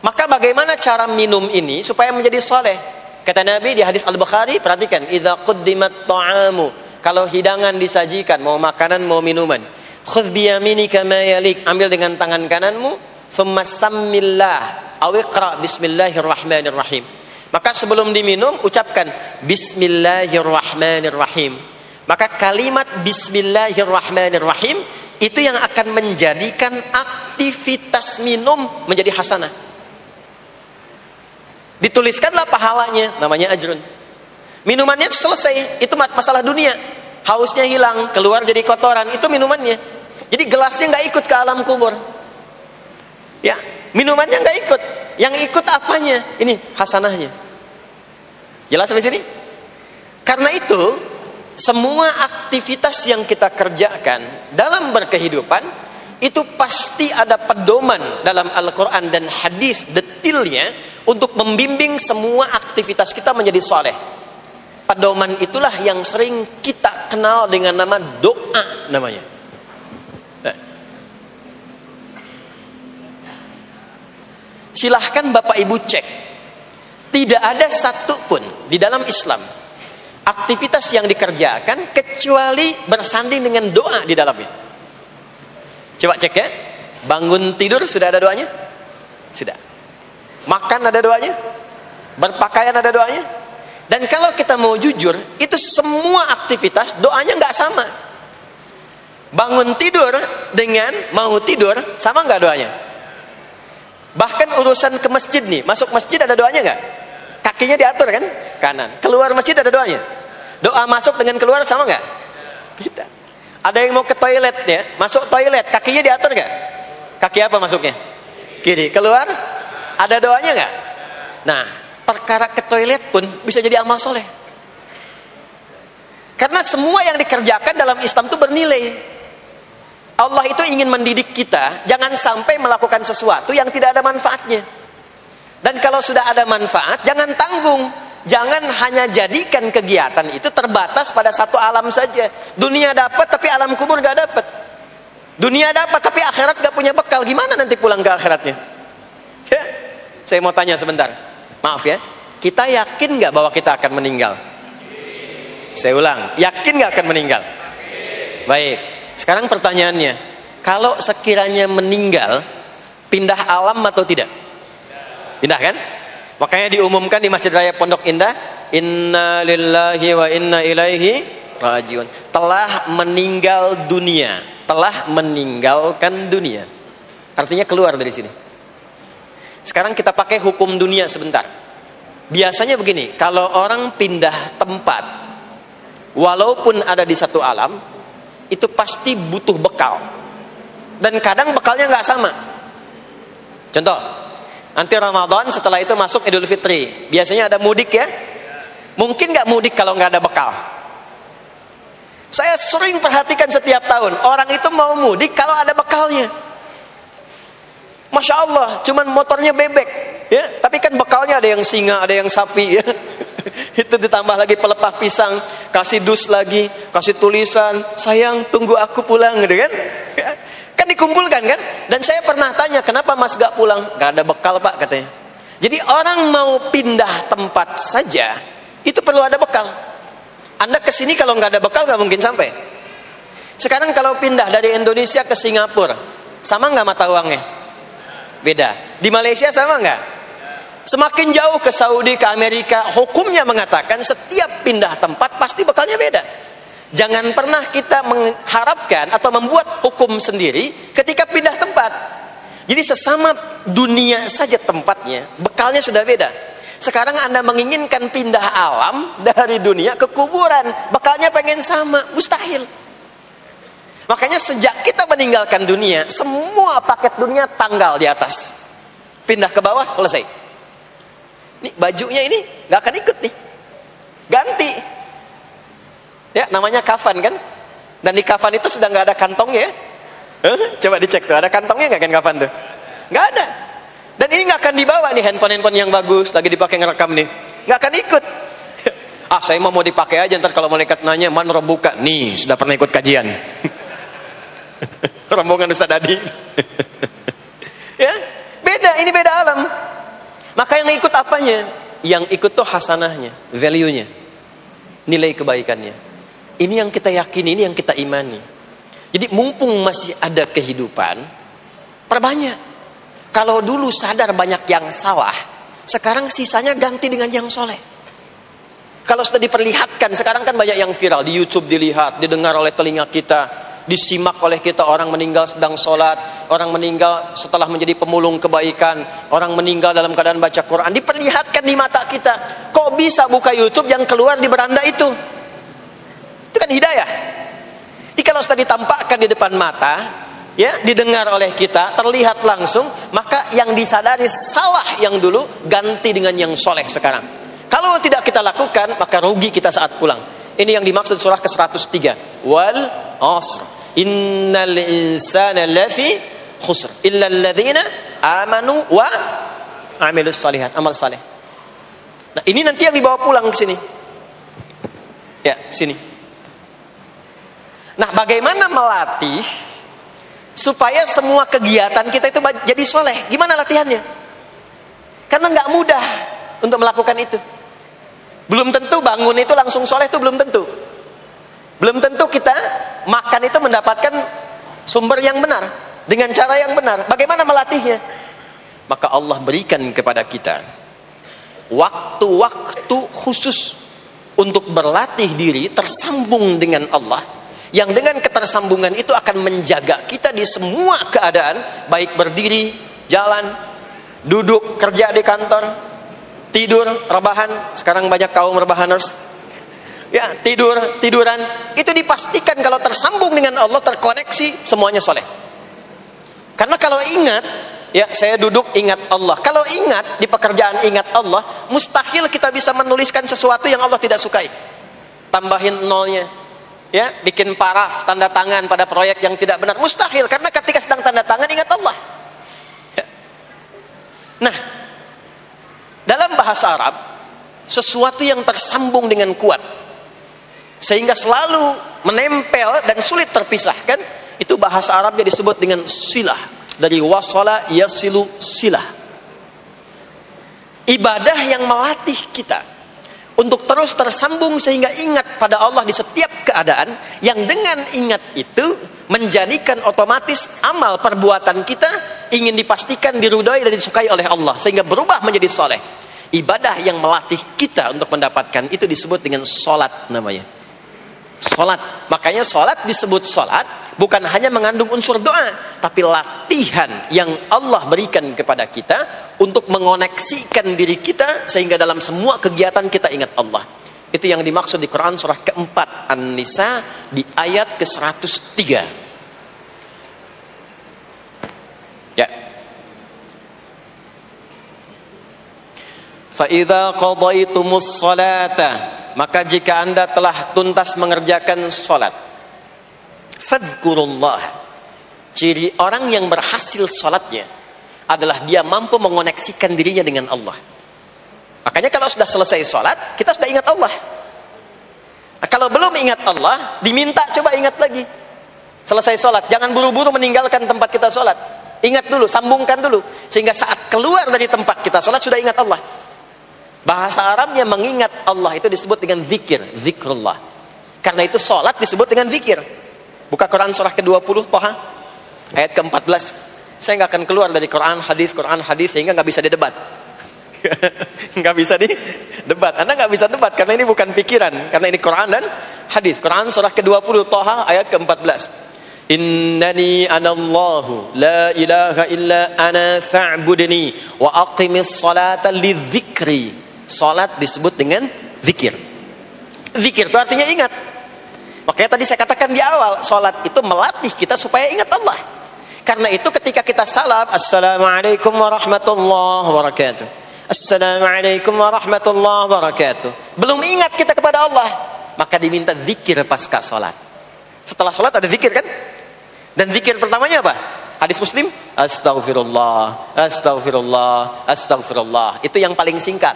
Maka bagaimana cara minum ini supaya menjadi soleh? Kata Nabi di hadis Al-Bukhari, perhatikan, idza quddimat ta'amu, kalau hidangan disajikan, mau makanan mau minuman, khudz bi yaminika ma yalik, ambil dengan tangan kananmu, thumma sammillah aw iqra bismillahirrahmanirrahim. Maka sebelum diminum ucapkan bismillahirrahmanirrahim. Maka kalimat bismillahirrahmanirrahim itu yang akan menjadikan aktivitas minum menjadi hasanah. Dituliskanlah pahalanya, namanya ajrun. Minumannya itu selesai, itu masalah dunia. Hausnya hilang, keluar jadi kotoran, itu minumannya. Jadi gelasnya nggak ikut ke alam kubur. Ya, minumannya nggak ikut. Yang ikut apanya? Ini hasanahnya. Jelas sampai sini? Karena itu, semua aktivitas yang kita kerjakan dalam berkehidupan itu pasti ada pedoman dalam Al-Quran dan hadis detailnya untuk membimbing semua aktivitas kita menjadi soleh. Pedoman itulah yang sering kita kenal dengan nama doa namanya. Nah. Silahkan Bapak Ibu cek. Tidak ada satupun di dalam Islam aktivitas yang dikerjakan kecuali bersanding dengan doa di dalamnya. Coba cek ya. Bangun tidur sudah ada doanya? Sudah. Makan ada doanya? Berpakaian ada doanya? Dan kalau kita mau jujur, itu semua aktivitas doanya nggak sama. Bangun tidur dengan mau tidur sama nggak doanya? Bahkan urusan ke masjid nih, masuk masjid ada doanya nggak? Kakinya diatur kan? Kanan. Keluar masjid ada doanya? Doa masuk dengan keluar sama nggak? Tidak. Ada yang mau ke toilet ya, masuk toilet, kakinya diatur nggak? Kaki apa masuknya? Kiri. Keluar? Ada doanya nggak? Nah, perkara ke toilet pun bisa jadi amal soleh. Karena semua yang dikerjakan dalam Islam itu bernilai. Allah itu ingin mendidik kita, jangan sampai melakukan sesuatu yang tidak ada manfaatnya. Dan kalau sudah ada manfaat, jangan tanggung. Jangan hanya jadikan kegiatan itu terbatas pada satu alam saja. Dunia dapat tapi alam kubur gak dapat. Dunia dapat tapi akhirat gak punya bekal. Gimana nanti pulang ke akhiratnya? Ya, saya mau tanya sebentar. Maaf ya, kita yakin gak bahwa kita akan meninggal? Saya ulang, yakin gak akan meninggal? Baik, sekarang pertanyaannya, kalau sekiranya meninggal, pindah alam atau tidak? Pindah kan? Makanya diumumkan di Masjid Raya Pondok Indah, inna lillahi wa inna ilaihi rajiun. Telah meninggal dunia, telah meninggalkan dunia. Artinya keluar dari sini. Sekarang kita pakai hukum dunia sebentar. Biasanya begini, kalau orang pindah tempat, walaupun ada di satu alam, itu pasti butuh bekal. Dan kadang bekalnya nggak sama. Contoh, nanti Ramadan, setelah itu masuk Idul Fitri. Biasanya ada mudik ya. Mungkin nggak mudik kalau nggak ada bekal. Saya sering perhatikan setiap tahun, orang itu mau mudik kalau ada bekalnya. Masya Allah, cuman motornya bebek, ya. Tapi kan bekalnya ada yang singa, ada yang sapi, ya. Itu ditambah lagi pelepah pisang, kasih dus lagi, kasih tulisan, sayang tunggu aku pulang, gitu kan? Kan dikumpulkan kan? Dan saya pernah tanya, kenapa mas gak pulang? Gak ada bekal pak, katanya. Jadi orang mau pindah tempat saja, itu perlu ada bekal. Anda kesini kalau nggak ada bekal nggak mungkin sampai. Sekarang kalau pindah dari Indonesia ke Singapura, sama nggak mata uangnya? Beda. Di Malaysia sama nggak? Semakin jauh ke Saudi, ke Amerika, hukumnya mengatakan setiap pindah tempat pasti bekalnya beda. Jangan pernah kita mengharapkan atau membuat hukum sendiri ketika pindah tempat. Jadi sesama dunia saja tempatnya, bekalnya sudah beda. Sekarang Anda menginginkan pindah alam dari dunia ke kuburan, bekalnya pengen sama, mustahil. Makanya sejak kita meninggalkan dunia, semua paket dunia tanggal di atas. Pindah ke bawah, selesai. Nih bajunya ini gak akan ikut nih. Ganti. Ya, namanya kafan kan? Dan di kafan itu sudah gak ada kantongnya. Coba dicek tuh, ada kantongnya gak kan kafan tuh? Gak ada. Dan ini gak akan dibawa nih handphone yang bagus, lagi dipakai ngerekam nih. Gak akan ikut. Ah, saya mau dipakai aja, ntar kalau malaikat nanya, man buka. Nih, sudah pernah ikut kajian. Rombongan Ustaz Adi. Ya, beda, ini beda alam. Maka yang ikut apanya? Yang ikut tuh hasanahnya, value-nya, nilai kebaikannya. Ini yang kita yakini, ini yang kita imani. Jadi mumpung masih ada kehidupan, perbanyak. Kalau dulu sadar banyak yang salah, sekarang sisanya ganti dengan yang soleh. Kalau sudah diperlihatkan, sekarang kan banyak yang viral di YouTube, dilihat, didengar oleh telinga kita, disimak oleh kita, orang meninggal sedang sholat, orang meninggal setelah menjadi pemulung kebaikan, orang meninggal dalam keadaan baca Quran, diperlihatkan di mata kita. Kok bisa buka YouTube yang keluar di beranda itu? Itu kan hidayah. Jadi kalau sudah ditampakkan di depan mata, ya, didengar oleh kita, terlihat langsung, maka yang disadari salah yang dulu ganti dengan yang soleh sekarang. Kalau tidak kita lakukan, maka rugi kita saat pulang. Ini yang dimaksud surah ke-103. Wal asr. Innal insana lafi khusr. Illa alladhina amanu wa amilus salihat. Amal saleh. Nah, ini nanti yang dibawa pulang ke sini. Ya, sini. Nah, bagaimana melatih supaya semua kegiatan kita itu jadi soleh? Gimana latihannya? Karena nggak mudah untuk melakukan itu. Belum tentu bangun itu langsung soleh, itu belum tentu. Belum tentu kita makan itu mendapatkan sumber yang benar, dengan cara yang benar. Bagaimana melatihnya? Maka Allah berikan kepada kita waktu-waktu khusus untuk berlatih diri tersambung dengan Allah, yang dengan ketersambungan itu akan menjaga kita di semua keadaan, baik berdiri, jalan, duduk, kerja di kantor, tidur, rebahan. Sekarang banyak kaum rebahaners. Ya, tiduran, itu dipastikan kalau tersambung dengan Allah, terkoneksi, semuanya soleh. Karena kalau ingat, ya saya duduk ingat Allah. Kalau ingat di pekerjaan ingat Allah, mustahil kita bisa menuliskan sesuatu yang Allah tidak sukai. Tambahin nolnya, ya, bikin paraf, tanda tangan pada proyek yang tidak benar, mustahil. Karena ketika sedang tanda tangan ingat Allah. Ya. Nah, dalam bahasa Arab, sesuatu yang tersambung dengan kuat, sehingga selalu menempel dan sulit terpisahkan, itu bahasa Arabnya disebut dengan silah. Dari wasala yasilu silah. Ibadah yang melatih kita untuk terus tersambung sehingga ingat pada Allah di setiap keadaan, yang dengan ingat itu menjadikan otomatis amal perbuatan kita ingin dipastikan diridhoi dan disukai oleh Allah, sehingga berubah menjadi soleh. Ibadah yang melatih kita untuk mendapatkan itu disebut dengan sholat namanya. Salat. Makanya salat disebut salat bukan hanya mengandung unsur doa, tapi latihan yang Allah berikan kepada kita untuk mengoneksikan diri kita sehingga dalam semua kegiatan kita ingat Allah. Itu yang dimaksud di Quran surah keempat An-Nisa di ayat ke-103. Ya. Fa idza qadaytumus salata, maka jika Anda telah tuntas mengerjakan salat, fadhkurullah. Ciri orang yang berhasil salatnya adalah dia mampu mengoneksikan dirinya dengan Allah. Makanya kalau sudah selesai salat, kita sudah ingat Allah. Nah, kalau belum ingat Allah, diminta coba ingat lagi. Selesai salat, jangan buru-buru meninggalkan tempat kita salat. Ingat dulu, sambungkan dulu, sehingga saat keluar dari tempat kita salat sudah ingat Allah. Bahasa Arabnya mengingat Allah itu disebut dengan zikir, zikrullah. Karena itu salat disebut dengan zikir. Buka Quran surah ke-20 Thaha ayat ke-14. Saya nggak akan keluar dari Quran hadis sehingga nggak bisa didebat. Nggak bisa didebat. Anda nggak bisa debat karena ini bukan pikiran, karena ini Quran dan hadis. Quran surah ke-20 Thaha ayat ke-14. Innani anallahu la ilaha illa ana fa'budni wa aqimis salata lidzikri. Salat disebut dengan zikir. Zikir itu artinya ingat. Makanya tadi saya katakan di awal, salat itu melatih kita supaya ingat Allah. Karena itu ketika kita salam, assalamualaikum warahmatullahi wabarakatuh, assalamualaikum warahmatullahi wabarakatuh, belum ingat kita kepada Allah, maka diminta zikir pasca salat. Setelah salat ada zikir kan? Dan zikir pertamanya apa? Hadis Muslim, astaghfirullah, astaghfirullah, astaghfirullah. Itu yang paling singkat.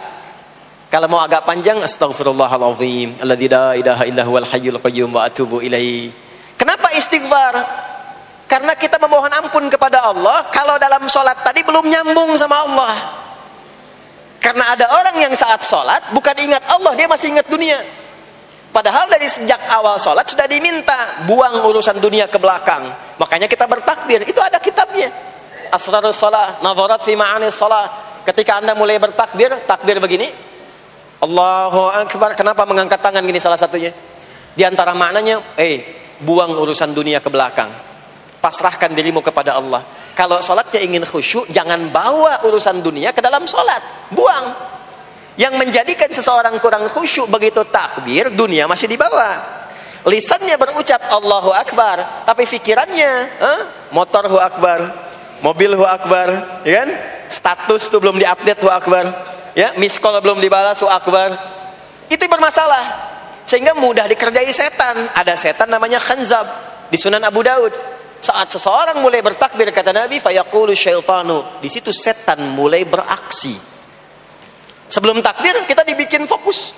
Kalau mau agak panjang, astaghfirullahalazim, alladzi la ilaha illa huwal hayyul qayyum wa atubu ilaihi. Kenapa istighfar? Karena kita memohon ampun kepada Allah kalau dalam salat tadi belum nyambung sama Allah. Karena ada orang yang saat salat bukan ingat Allah, dia masih ingat dunia. Padahal dari sejak awal salat sudah diminta buang urusan dunia ke belakang. Makanya kita bertakbir, itu ada kitabnya. Asrarus shalah, nadharat fi ma'anis shalah. Ketika Anda mulai bertakbir, takbir begini, Allahu Akbar. Kenapa mengangkat tangan gini salah satunya? Di antara maknanya, buang urusan dunia ke belakang. Pasrahkan dirimu kepada Allah. Kalau salatnya ingin khusyuk, jangan bawa urusan dunia ke dalam salat. Buang. Yang menjadikan seseorang kurang khusyuk begitu takbir, dunia masih dibawa. Lisannya berucap Allahu Akbar, tapi pikirannya motor hu akbar, mobil hu akbar, ya kan? Status tuh belum diupdate hu akbar. Ya, miss call belum dibalas, wa akbar. Itu bermasalah. Sehingga mudah dikerjai setan. Ada setan namanya khanzab di Sunan Abu Daud. Saat seseorang mulai bertakbir kata Nabi, fayaqulu syaitanu. Di situ setan mulai beraksi. Sebelum takbir kita dibikin fokus.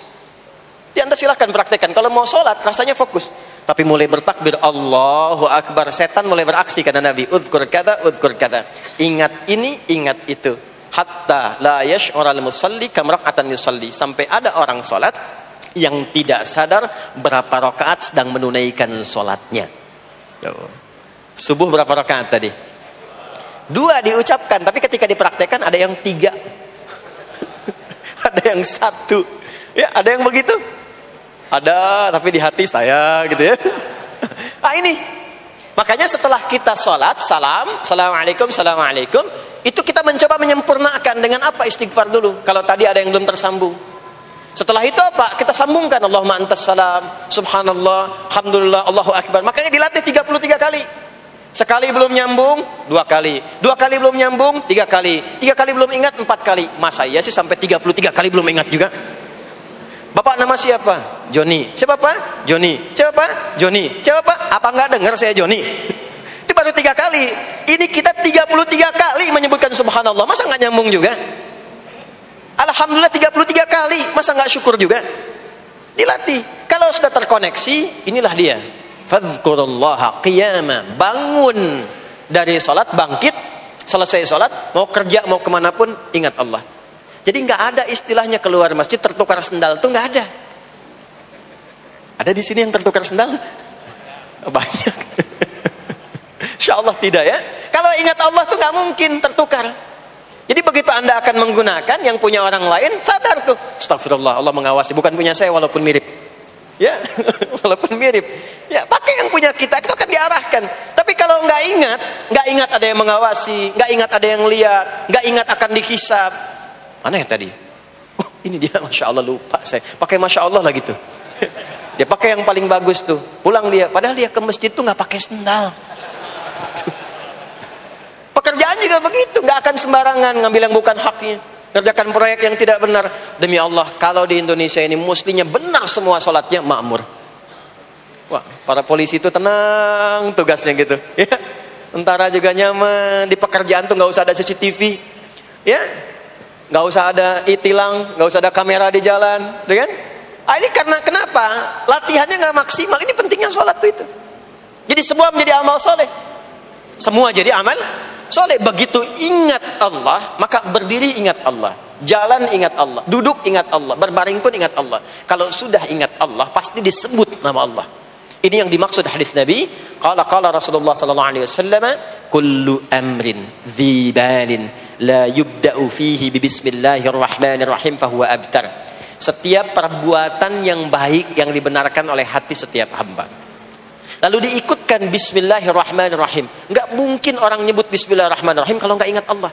Anda silahkan praktekkan. Kalau mau sholat rasanya fokus. Tapi mulai bertakbir Allahu Akbar, setan mulai beraksi kata Nabi. Udhkur kata, udhkur kata. Ingat ini, ingat itu. Hatta la yash'ural musalli kam rak'atan yusalli, sampai ada orang salat yang tidak sadar berapa rakaat sedang menunaikan salatnya. Subuh berapa rakaat tadi? 2 diucapkan, tapi ketika dipraktekkan ada yang 3. Ada yang 1. Ya, ada yang begitu. Ada tapi di hati saya gitu ya. Ah ini. Makanya setelah kita salat, salam, assalamualaikum, assalamualaikum, itu kita mencoba menyempurnakan dengan apa? Istighfar dulu. Kalau tadi ada yang belum tersambung. Setelah itu apa? Kita sambungkan Allahumma antas salam, subhanallah, alhamdulillah, Allahu akbar. Makanya dilatih 33 kali. Sekali belum nyambung, 2 kali. 2 kali belum nyambung, 3 kali. 3 kali belum ingat, 4 kali. Masa iya sih sampai 33 kali belum ingat juga? Bapak nama siapa? Joni. Siapa Pak? Joni. Siapa Pak? Joni. Siapa Pak? Apa enggak dengar saya Joni? Itu baru 3 kali. Ini kita 33 kali menyebutkan subhanallah. Masa enggak nyambung juga? Alhamdulillah 33 kali. Masa enggak syukur juga? Dilatih. Kalau sudah terkoneksi, inilah dia. Fadhkurullaha qiyama. Bangun dari salat, bangkit. Selesai salat, mau kerja, mau kemanapun, ingat Allah. Jadi nggak ada istilahnya keluar masjid tertukar sendal, tuh nggak ada. Ada di sini yang tertukar sendal? Banyak. Insya Allah tidak ya. Kalau ingat Allah tuh nggak mungkin tertukar. Jadi begitu Anda akan menggunakan, yang punya orang lain sadar tuh. Astagfirullah, Allah mengawasi. Bukan punya saya walaupun mirip. Ya, walaupun mirip. Ya, pakai yang punya kita, itu akan diarahkan. Tapi kalau nggak ingat ada yang mengawasi, nggak ingat ada yang lihat, nggak ingat akan dihisab. Mana ya tadi? Oh, ini dia, masya Allah, lupa saya. Pakai masya Allah lah gitu. Dia pakai yang paling bagus tuh. Pulang dia, padahal dia ke masjid tuh nggak pakai sendal. Pekerjaan juga begitu, nggak akan sembarangan ngambil yang bukan haknya. Kerjakan proyek yang tidak benar. Demi Allah, kalau di Indonesia ini muslimnya benar semua sholatnya, makmur. Wah, para polisi itu tenang tugasnya gitu. Ya, tentara juga nyaman. Di pekerjaan tuh nggak usah ada CCTV, ya, nggak usah ada e-tilang, nggak usah ada kamera di jalan, gitu kan? Ini karena kenapa? Latihannya nggak maksimal. Ini pentingnya sholat tuh itu. Jadi semua menjadi amal soleh. Semua jadi amal soleh. Begitu ingat Allah, maka berdiri ingat Allah, jalan ingat Allah, duduk ingat Allah, berbaring pun ingat Allah. Kalau sudah ingat Allah, pasti disebut nama Allah. Ini yang dimaksud hadis Nabi. Qala Rasulullah sallallahu alaihi wasallam, kullu amrin dhi balin la yubda'u fihi bi bismillahirrahmanirrahim fahuwa abtar. Setiap perbuatan yang baik yang dibenarkan oleh hati setiap hamba, lalu diikutkan bismillahirrahmanirrahim. Enggak mungkin orang nyebut bismillahirrahmanirrahim kalau enggak ingat Allah.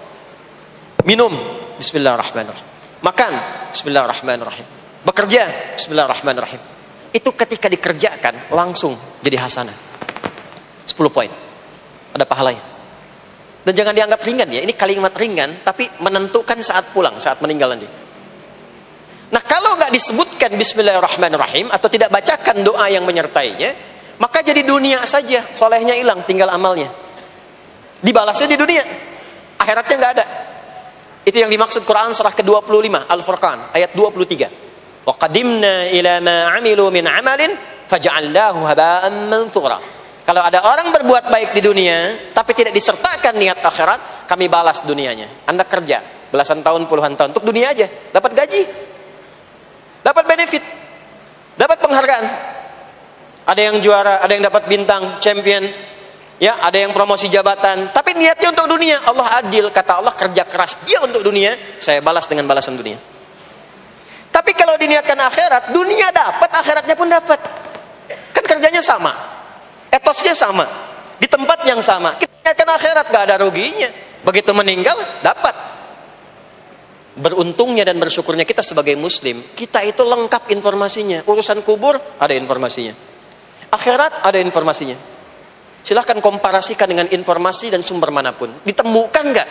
Minum, bismillahirrahmanirrahim. Makan, bismillahirrahmanirrahim. Bekerja, bismillahirrahmanirrahim. Itu ketika dikerjakan langsung jadi hasanah. 10 poin. Ada pahalanya. Dan jangan dianggap ringan ya. Ini kalimat ringan tapi menentukan saat pulang, saat meninggal nanti. Nah, kalau nggak disebutkan bismillahirrahmanirrahim atau tidak bacakan doa yang menyertainya, maka jadi dunia saja, solehnya hilang, tinggal amalnya. Dibalasnya di dunia, akhiratnya nggak ada. Itu yang dimaksud Quran surah ke-25 Al-Furqan ayat 23. Wa qadimna ila ma 'amilu min 'amalin faj'alnahu haba'an manthura. Kalau ada orang berbuat baik di dunia tapi tidak disertakan niat akhirat, kami balas dunianya. Anda kerja belasan tahun, puluhan tahun untuk dunia aja, dapat gaji, dapat benefit, dapat penghargaan. Ada yang juara, ada yang dapat bintang, champion, ya, ada yang promosi jabatan. Tapi niatnya untuk dunia. Allah adil, kata Allah, kerja keras dia untuk dunia, saya balas dengan balasan dunia. Tapi kalau diniatkan akhirat, dunia dapat, akhiratnya pun dapat. Kan kerjanya sama, etosnya sama, di tempat yang sama. Kita niatkan akhirat, gak ada ruginya. Begitu meninggal, dapat. Beruntungnya dan bersyukurnya kita sebagai muslim, kita itu lengkap informasinya. Urusan kubur ada informasinya, akhirat ada informasinya. Silahkan komparasikan dengan informasi dan sumber manapun. Ditemukan nggak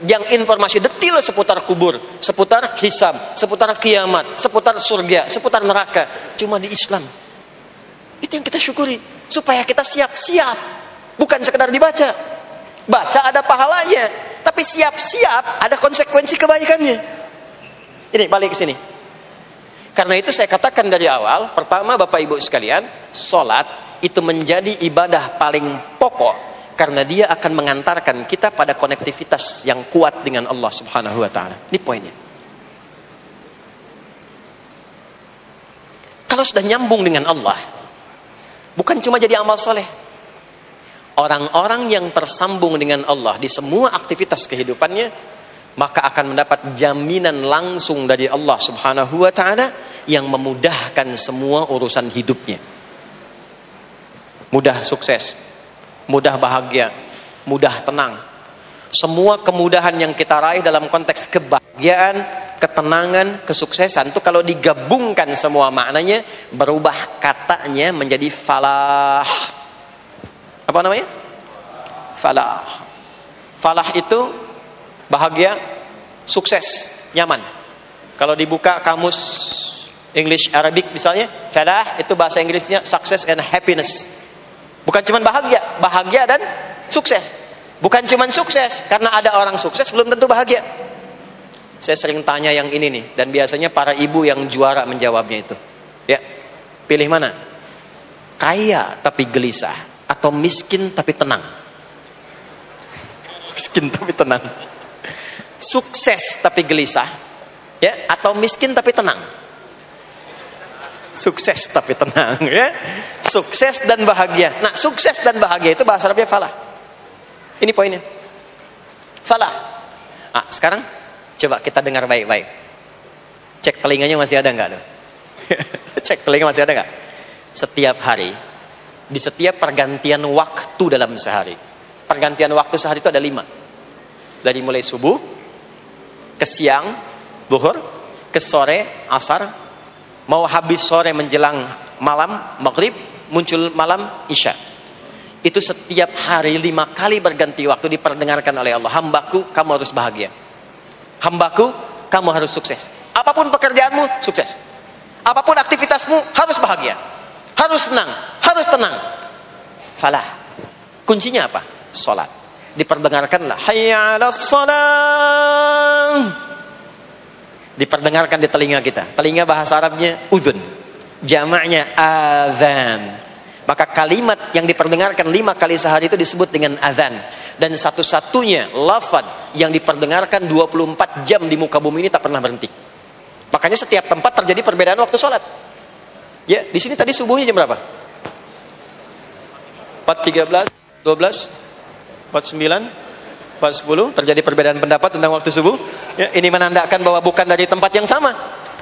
yang informasi detail seputar kubur, seputar hisab, seputar kiamat, seputar surga, seputar neraka? Cuma di Islam. Itu yang kita syukuri, supaya kita siap-siap. Bukan sekedar dibaca. Baca ada pahalanya, tapi siap-siap ada konsekuensi kebaikannya. Ini balik ke sini. Karena itu saya katakan dari awal, pertama Bapak Ibu sekalian, sholat itu menjadi ibadah paling pokok karena dia akan mengantarkan kita pada konektivitas yang kuat dengan Allah Subhanahu wa taala. Ini poinnya. Kalau sudah nyambung dengan Allah, bukan cuma jadi amal soleh. Orang-orang yang tersambung dengan Allah di semua aktivitas kehidupannya, maka akan mendapat jaminan langsung dari Allah Subhanahu wa taala yang memudahkan semua urusan hidupnya. Mudah sukses, mudah bahagia, mudah tenang. Semua kemudahan yang kita raih dalam konteks kebahagiaan, ketenangan, kesuksesan itu kalau digabungkan semua maknanya, berubah katanya menjadi falah. Apa namanya? Falah. Falah itu bahagia, sukses, nyaman. Kalau dibuka kamus English Arabic misalnya, falah itu bahasa Inggrisnya success and happiness. Bukan cuma bahagia, bahagia dan sukses. Bukan cuma sukses, karena ada orang sukses belum tentu bahagia. Saya sering tanya yang ini nih, dan biasanya para ibu yang juara menjawabnya itu. Ya, pilih mana? Kaya tapi gelisah, atau miskin tapi tenang? Miskin tapi tenang. Sukses tapi gelisah, ya, atau miskin tapi tenang? Sukses tapi tenang, ya. Sukses dan bahagia. Nah, sukses dan bahagia itu bahasa Arabnya falah. Ini poinnya. Falah. Nah, sekarang coba kita dengar baik-baik. Cek telinganya masih ada nggak tuh? Cek Cek telinga masih ada nggak? Setiap hari, di setiap pergantian waktu dalam sehari. Pergantian waktu sehari itu ada 5. Dari mulai subuh, ke siang, zuhur, ke sore, asar, mau habis sore menjelang malam, maghrib, muncul malam, isya. Itu setiap hari 5 kali berganti waktu diperdengarkan oleh Allah. Hambaku, kamu harus bahagia. Hambaku, kamu harus sukses. Apapun pekerjaanmu, sukses. Apapun aktivitasmu, harus bahagia. Harus senang, harus tenang. Falah. Kuncinya apa? Salat. Diperdengarkanlah hayya 'alas shalah. Diperdengarkan di telinga kita. Telinga bahasa Arabnya udhun. Jamaknya adzan. Maka kalimat yang diperdengarkan 5 kali sehari itu disebut dengan adzan. Dan satu-satunya lafaz yang diperdengarkan 24 jam di muka bumi ini tak pernah berhenti. Makanya setiap tempat terjadi perbedaan waktu sholat. Ya, di sini tadi subuhnya jam berapa? 4.13, 12, 49, 4.10. Terjadi perbedaan pendapat tentang waktu subuh. Ya, ini menandakan bahwa bukan dari tempat yang sama.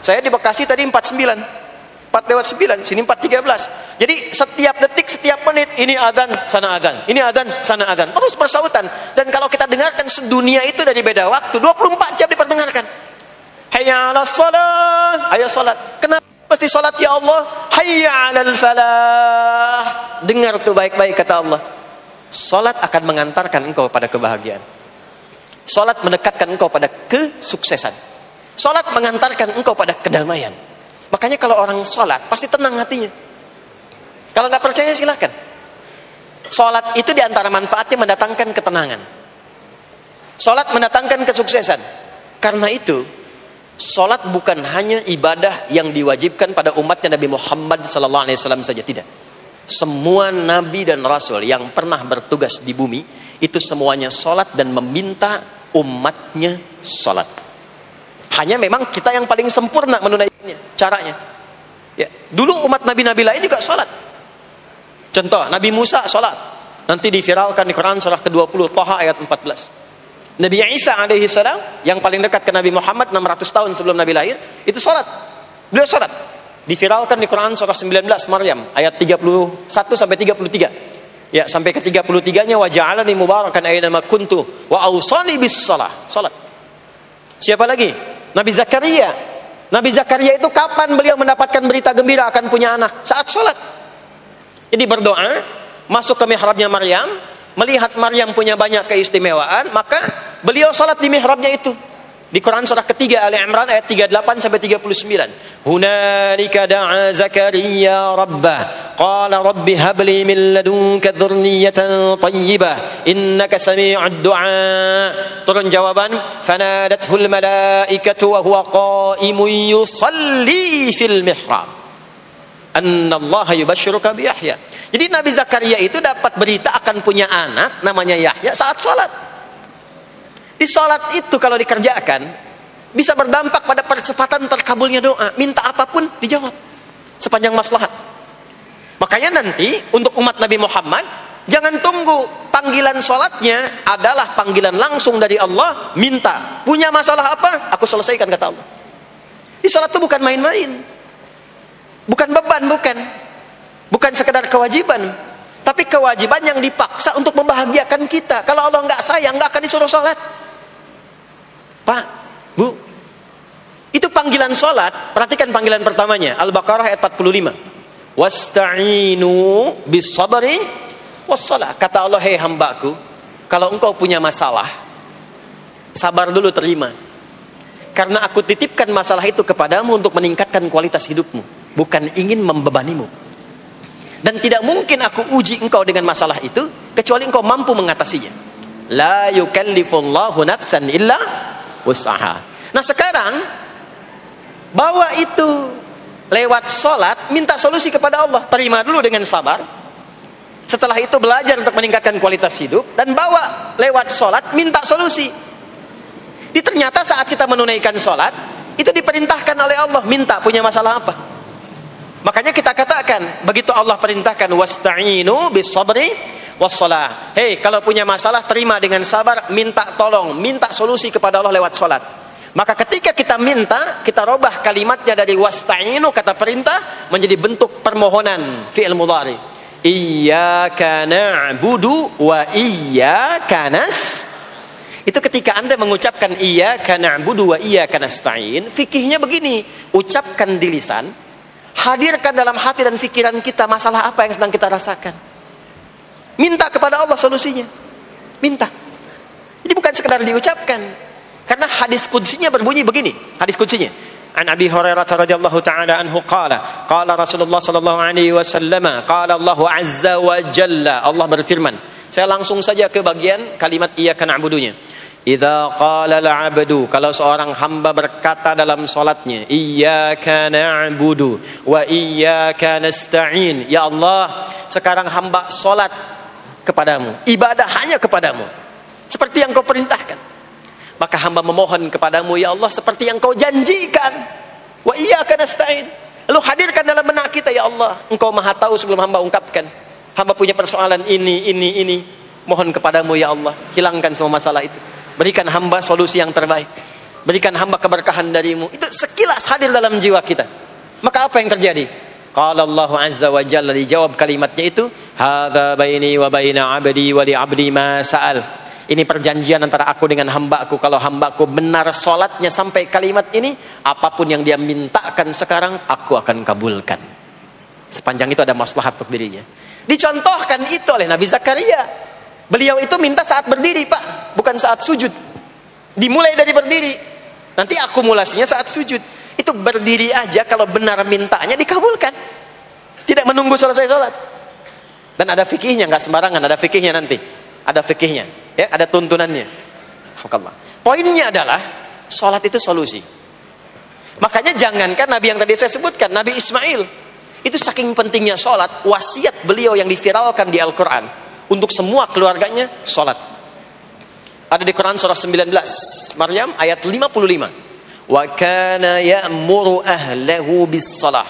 Saya di Bekasi tadi 49, 4:09, sini 4.13. Jadi setiap detik, setiap menit, ini adzan, sana adzan, ini adzan, sana adzan, terus bersautan. Dan kalau kita dengarkan sedunia itu dari beda waktu, 24 jam diperdengarkan. Hayya 'alas shalah, ayo salat. Kenapa pasti salat ya Allah? Hayya 'alal falah. Dengar tuh baik-baik kata Allah. Salat akan mengantarkan engkau pada kebahagiaan. Salat mendekatkan engkau pada kesuksesan. Salat mengantarkan engkau pada kedamaian. Makanya kalau orang salat pasti tenang hatinya. Kalau nggak percaya silakan. Salat itu diantara manfaatnya mendatangkan ketenangan. Salat mendatangkan kesuksesan. Karena itu, salat bukan hanya ibadah yang diwajibkan pada umatnya Nabi Muhammad SAW saja, tidak. Semua nabi dan rasul yang pernah bertugas di bumi itu semuanya salat dan meminta umatnya salat. Hanya memang kita yang paling sempurna menunaikannya, caranya. Ya, dulu umat nabi-nabi lain juga salat. Contoh, Nabi Musa salat. Nanti diviralkan di Quran surah ke-20 Thaha ayat 14. Nabi Isa alaihi salam yang paling dekat ke Nabi Muhammad 600 tahun sebelum Nabi lahir, itu salat. Beliau salat. Diviralkan di Quran surah 19 Maryam ayat 31 sampai 33. Ya, sampai ke 33-nya wa ja'alani mubarakan aina ma kuntu wa awsani bis shalah. Salat. Siapa lagi? Nabi Zakaria. Nabi Zakaria itu kapan beliau mendapatkan berita gembira akan punya anak? Saat salat. Jadi berdoa, masuk ke mihrabnya Maryam, melihat Maryam punya banyak keistimewaan, maka beliau salat di mihrabnya itu. Di Quran surah ketiga Ali Imran ayat 38 sampai 39. Hunalika da'a Zakaria rabbah qala rabbi habli min ladunka dzurriyyatan thayyibah innaka sami'ud du'a. Turun jawaban, fanadathul malaikatu wa huwa qa'imun yusalli fil mihrab anna Allah yubashshiruka bi Yahya. Jadi Nabi Zakaria itu dapat berita akan punya anak namanya Yahya saat salat. Di salat itu kalau dikerjakan bisa berdampak pada percepatan terkabulnya doa. Minta apapun dijawab sepanjang maslahat. Makanya nanti untuk umat Nabi Muhammad jangan tunggu, panggilan salatnya adalah panggilan langsung dari Allah. Minta, punya masalah apa? Aku selesaikan kata Allah. Di salat itu bukan main-main, bukan beban, bukan sekedar kewajiban, tapi kewajiban yang dipaksa untuk membahagiakan kita. Kalau Allah nggak sayang, nggak akan disuruh salat. Pak, Bu, itu panggilan salat. Perhatikan panggilan pertamanya, Al-Baqarah ayat 45. Wasta'inu bis sabri was salah. Kata Allah, hei hambaku, kalau engkau punya masalah, sabar dulu, terima. Karena aku titipkan masalah itu kepadamu untuk meningkatkan kualitas hidupmu, bukan ingin membebanimu. Dan tidak mungkin aku uji engkau dengan masalah itu kecuali engkau mampu mengatasinya. La yukallifullahu nafsan illa wus'aha. Nah sekarang bawa itu lewat sholat, minta solusi kepada Allah. Terima dulu dengan sabar. Setelah itu belajar untuk meningkatkan kualitas hidup, dan bawa lewat sholat, minta solusi. Jadi ternyata saat kita menunaikan sholat, itu diperintahkan oleh Allah, minta punya masalah apa. Makanya kita katakan, begitu Allah perintahkan wasta'inu bis sabri wassalah. Hei, kalau punya masalah terima dengan sabar, minta tolong, minta solusi kepada Allah lewat salat. Maka ketika kita minta, kita robah kalimatnya dari wasta'inu, kata perintah, menjadi bentuk permohonan, fi'il mudhari. Iyyaka na'budu wa iyyaka Itu ketika Anda mengucapkan iyyaka na'budu wa iyyaka nasta'in, fikihnya begini, ucapkan di lisan, hadirkan dalam hati dan pikiran kita masalah apa yang sedang kita rasakan. Minta kepada Allah solusinya. Minta. Jadi bukan sekedar diucapkan. Karena hadis qudsinya berbunyi begini, hadis qudsinya. An Abi Hurairah radhiyallahu taala anhu qala, qala Rasulullah sallallahu alaihi wasallam, qala Allah azza wa jalla, Allah berfirman. Saya langsung saja ke bagian kalimat iyyaka na'budunya. Idza qala al-'abdu, kalau seorang hamba berkata dalam salatnya, iyyaka na'budu wa iyyaka nasta'in. Ya Allah, sekarang hamba salat kepadamu, ibadah hanya kepadamu, seperti yang kau perintahkan. Maka hamba memohon kepadamu, ya Allah, seperti yang kau janjikan. Wa iyyaka nasta'in. Lalu hadirkan dalam benak kita, ya Allah, engkau maha tahu sebelum hamba ungkapkan. Hamba punya persoalan ini. Mohon kepadamu, ya Allah, hilangkan semua masalah itu. Berikan hamba solusi yang terbaik. Berikan hamba keberkahan darimu. Itu sekilas hadir dalam jiwa kita. Maka apa yang terjadi? Qala Allah azza wa jalla, dijawab kalimatnya itu, hadza baini wa baina 'abdi wa li 'abdi ma sa'al. Ini perjanjian antara aku dengan hambaku. Kalau hambaku benar sholatnya sampai kalimat ini, apapun yang dia mintakan sekarang, aku akan kabulkan. Sepanjang itu ada maslahat untuk dirinya. Dicontohkan itu oleh Nabi Zakaria. Beliau itu minta saat berdiri, Pak, bukan saat sujud. Dimulai dari berdiri. Nanti akumulasinya saat sujud. Itu berdiri aja, kalau benar mintanya dikabulkan. Tidak menunggu selesai sholat. Dan ada fikihnya, nggak sembarangan, ada fikihnya nanti. Ada fikihnya. Ya, ada tuntunannya. Poinnya adalah sholat itu solusi. Makanya jangankan Nabi yang tadi saya sebutkan, Nabi Ismail itu saking pentingnya sholat, wasiat beliau yang diviralkan di Al-Quran untuk semua keluarganya sholat. Ada di Quran surah 19 Maryam ayat 55. Wa kana ya'muru ahlahu bis salah.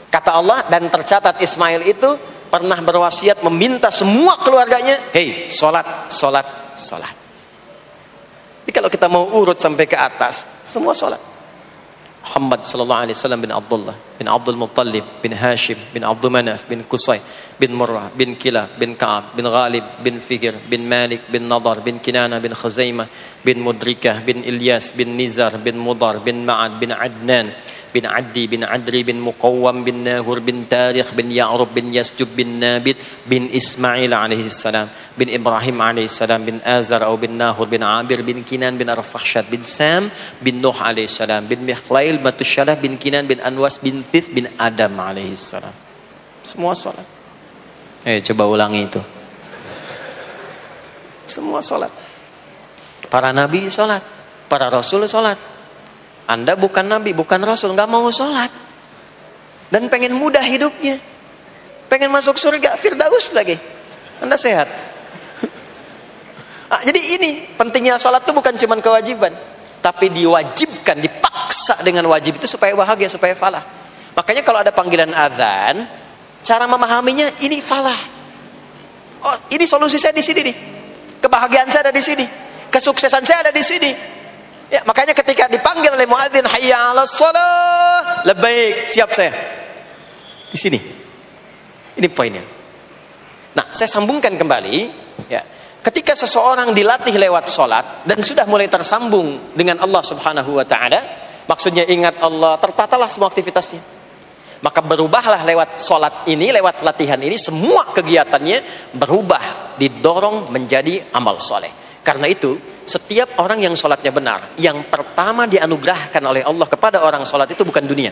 Kata Allah, dan tercatat Ismail itu pernah berwasiat meminta semua keluarganya, hei, sholat. Jadi kalau kita mau urut sampai ke atas, semua sholat. Muhammad sallallahu alaihi wasallam bin Abdullah bin Abdul Muttalib bin Hashim bin Abdul Manaf bin Qusay bin Murrah bin Kilab bin Ka'ab bin Ghalib bin Fikir bin Malik bin Nadar bin Kinana bin Khuzaimah bin Mudrikah bin Ilyas bin Nizar bin Mudar bin Ma'ad bin Adnan bin Addi bin Adri bin Muqawwam bin Nahur bin Tarikh bin Ya'rub bin Yasjub bin Nabit bin Ismail alaihi salam bin Ibrahim alaihi salam bin Azar atau bin Nahur bin Abir bin Kinan bin Arfakhshad bin Sam bin Nuh alaihi salam bin Mikhlail Matusyalah bin Kinan bin Anwas bin Thith bin Adam alaihi salam. Semua salat. Coba ulangi itu. Semua salat. Para nabi salat, para rasul salat. Anda bukan nabi, bukan rasul, nggak mau sholat dan pengen mudah hidupnya, pengen masuk surga Firdaus lagi, Anda sehat. Jadi ini pentingnya sholat itu bukan cuma kewajiban, tapi diwajibkan, dipaksa dengan wajib itu supaya bahagia, supaya falah. Makanya kalau ada panggilan azan, cara memahaminya ini falah. Oh, ini solusi saya di sini nih, kebahagiaan saya ada di sini, kesuksesan saya ada di sini. Ya, makanya ketika dipanggil oleh muadzin, hayya 'alas shalah, labbaik, siap saya. Di sini. Ini poinnya. Nah, saya sambungkan kembali, ya. Ketika seseorang dilatih lewat salat dan sudah mulai tersambung dengan Allah Subhanahu wa taala, maksudnya ingat Allah, tertatalah semua aktivitasnya. Maka berubahlah lewat salat ini, lewat latihan ini, semua kegiatannya berubah, didorong menjadi amal soleh. Karena itu, setiap orang yang sholatnya benar, yang pertama dianugerahkan oleh Allah kepada orang sholat itu bukan dunia,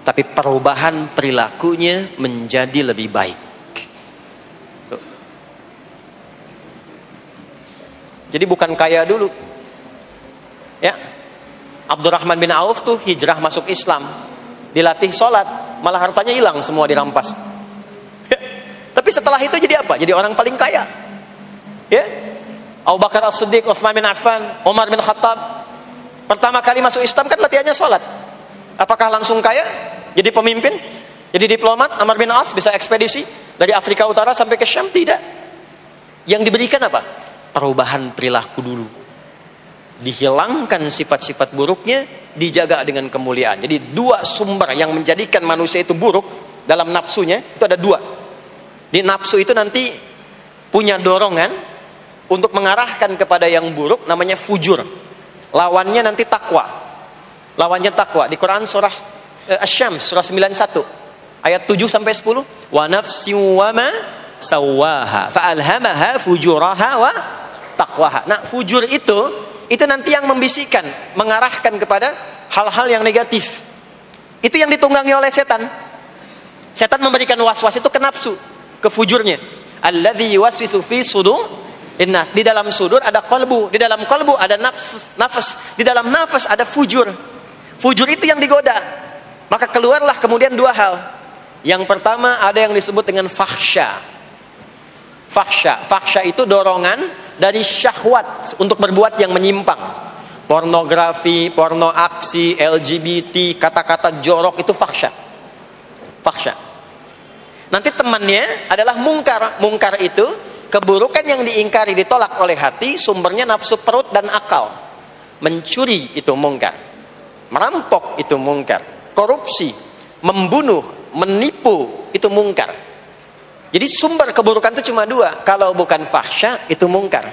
tapi perubahan perilakunya menjadi lebih baik. Jadi bukan kaya dulu, ya. Abdurrahman bin Auf tuh hijrah masuk Islam, dilatih sholat, malah hartanya hilang semua dirampas. Tapi setelah itu jadi apa? Jadi orang paling kaya, ya. Abu Bakar As-Siddiq, Utsman bin Affan, Umar bin Khattab, pertama kali masuk Islam kan latihannya sholat. Apakah langsung kaya? Jadi pemimpin? Jadi diplomat? Amr bin As bisa ekspedisi dari Afrika Utara sampai ke Syam? Tidak. Yang diberikan apa? Perubahan perilaku dulu. dihilangkan sifat-sifat buruknya, dijaga dengan kemuliaan. Jadi dua sumber yang menjadikan manusia itu buruk dalam nafsunya itu ada dua. Di nafsu itu nanti punya dorongan untuk mengarahkan kepada yang buruk, namanya fujur. Lawannya nanti takwa. Lawannya takwa. Di Quran surah Asy-Syams surah 91 ayat 7 sampai 10. Wa nafsin wa ma sawwaha fa alhamaha fujuraha wa taqwaha. Nah, fujur itu nanti yang membisikkan, mengarahkan kepada hal-hal yang negatif. Itu yang ditunggangi oleh setan. Setan memberikan was-was itu ke nafsu, ke fujurnya. Alladzi yuwaswisu fi sudur. Di dalam sudur ada qalbu, di dalam qalbu ada nafas, di dalam nafas ada fujur. Fujur itu yang digoda. Maka keluarlah kemudian dua hal. Yang pertama ada yang disebut dengan fahsya. Fahsya itu dorongan dari syahwat untuk berbuat yang menyimpang. Pornografi, porno aksi, LGBT, kata-kata jorok itu fahsya. Nanti temannya adalah mungkar. Mungkar itu keburukan yang diingkari, ditolak oleh hati, sumbernya nafsu perut dan akal. Mencuri itu mungkar, merampok itu mungkar, korupsi, membunuh, menipu itu mungkar. Jadi sumber keburukan itu cuma dua. Kalau bukan fahsya itu mungkar.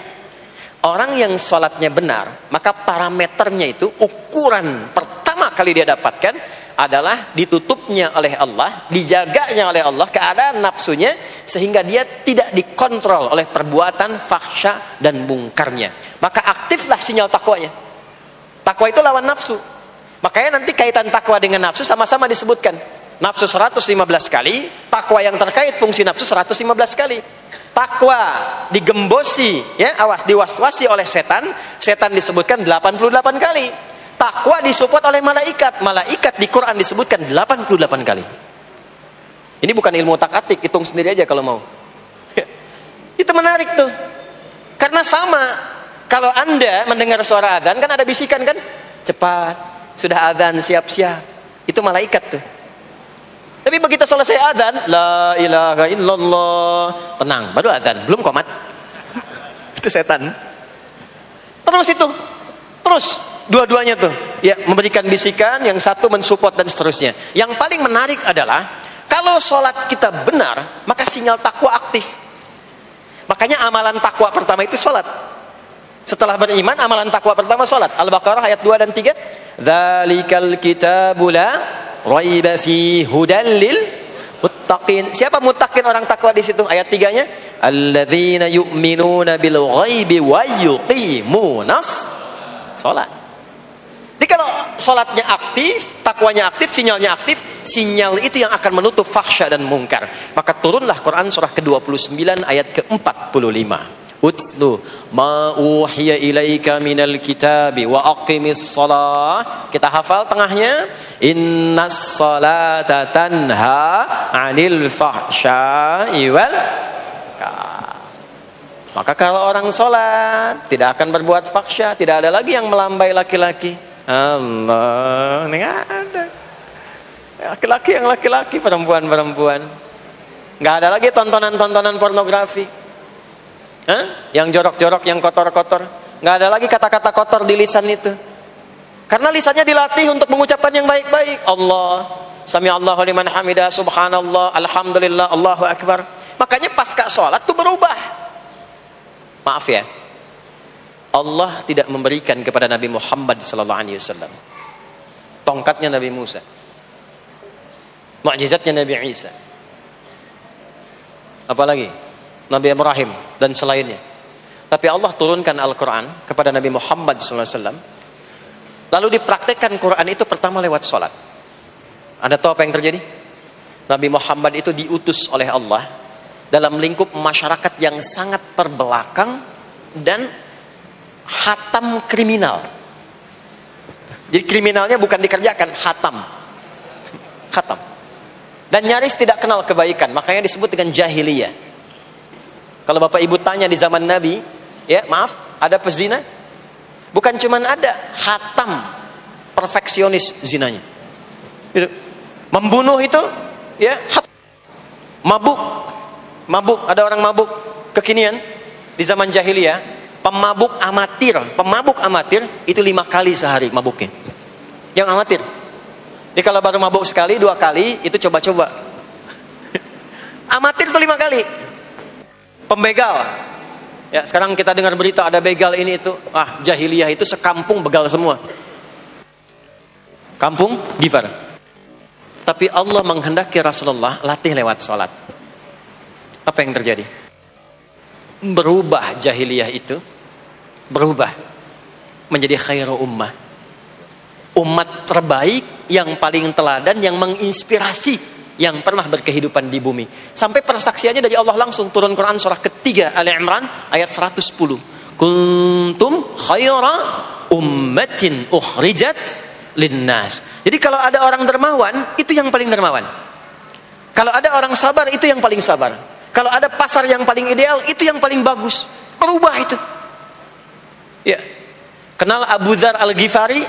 Orang yang sholatnya benar, maka parameternya itu, ukuran pertama kali dia dapatkan adalah ditutupnya oleh Allah, dijaganya oleh Allah keadaan nafsunya, sehingga dia tidak dikontrol oleh perbuatan fahsya dan mungkarnya. Maka aktiflah sinyal takwanya. Takwa itu lawan nafsu. Makanya nanti kaitan takwa dengan nafsu sama-sama disebutkan. Nafsu 115 kali, takwa yang terkait fungsi nafsu 115 kali. Takwa digembosi, ya, diwaswasi oleh setan, setan disebutkan 88 kali. Takwa disupport oleh malaikat. Malaikat di Quran disebutkan 88 kali. Ini bukan ilmu otak-atik, hitung sendiri aja kalau mau. Itu menarik tuh. Karena sama, kalau Anda mendengar suara adzan kan ada bisikan kan? Cepat, sudah adzan, siap-siap. Itu malaikat tuh. Tapi begitu selesai adzan, la ilaha illallah, tenang, baru adzan, belum qomat. Itu setan. Terus dua-duanya tuh ya memberikan bisikan, yang satu mensupport dan seterusnya. Yang paling menarik adalah kalau sholat kita benar, maka sinyal takwa aktif. Makanya amalan takwa pertama itu sholat. Setelah beriman, amalan takwa pertama sholat. Al-Baqarah ayat 2 dan 3. Dzalikal kitabu la raiba fi hudal lil muttaqin. Siapa muttaqin, orang takwa di situ? Ayat 3-nya, alladzina yu'minuna bil ghaibi wa yuqimunas sholat. Jadi kalau sholatnya aktif, takwanya aktif, sinyalnya aktif, sinyal itu yang akan menutup fahsya dan mungkar. Maka turunlah Quran surah ke-29 ayat ke-45. Utslu ma uhiya ilaika minal kitabi wa aqimis shalah. Kita hafal tengahnya. Innas salata tanha 'anil fahsya'i wal munkar. Maka kalau orang sholat tidak akan berbuat fahsya, tidak ada lagi yang melambai laki-laki. Allah, ini ada laki-laki yang laki-laki, perempuan-perempuan. Nggak ada lagi tontonan-tontonan pornografi, yang jorok-jorok, yang kotor-kotor. Nggak ada lagi kata-kata kotor di lisan itu, karena lisannya dilatih untuk mengucapkan yang baik-baik. Allah, sami Allahu liman hamidah, subhanallah, alhamdulillah, Allahu akbar. Makanya pasca sholat itu berubah. Maaf ya, Allah tidak memberikan kepada Nabi Muhammad SAW tongkatnya Nabi Musa, mukjizatnya Nabi Isa, apalagi Nabi Ibrahim dan selainnya. Tapi Allah turunkan Al-Quran kepada Nabi Muhammad SAW, lalu dipraktekkan Quran itu pertama lewat sholat. Anda tahu apa yang terjadi? Nabi Muhammad itu diutus oleh Allah dalam lingkup masyarakat yang sangat terbelakang dan hatam kriminal. Jadi kriminalnya bukan dikerjakan, hatam. Dan nyaris tidak kenal kebaikan, makanya disebut dengan jahiliyah. Kalau Bapak Ibu tanya di zaman Nabi, ya maaf, ada pezina? Bukan cuman ada, hatam, perfeksionis zinanya. Gitu. Membunuh itu, ya, mabuk, ada orang mabuk kekinian di zaman jahiliyah. Pemabuk amatir itu 5 kali sehari mabuknya. Yang amatir. Jadi kalau baru mabuk sekali, 2 kali, itu coba-coba. Amatir itu 5 kali. Pembegal. Ya, sekarang kita dengar berita ada begal ini itu. Jahiliyah itu sekampung begal semua. Kampung Ghifar. Tapi Allah menghendaki Rasulullah latih lewat salat. Apa yang terjadi? Berubah jahiliyah itu, berubah menjadi khairu ummah. Umat terbaik yang paling teladan, yang menginspirasi, yang pernah berkehidupan di bumi. Sampai persaksiannya dari Allah langsung, turun Quran surah ketiga Ali Imran ayat 110. Kuntum khaira ummatin ukhrijat linnas. Jadi kalau ada orang dermawan, itu yang paling dermawan. Kalau ada orang sabar, itu yang paling sabar. Kalau ada pasar yang paling ideal, itu yang paling bagus. Berubah itu. Ya. Kenal Abu Dzar Al-Ghifari?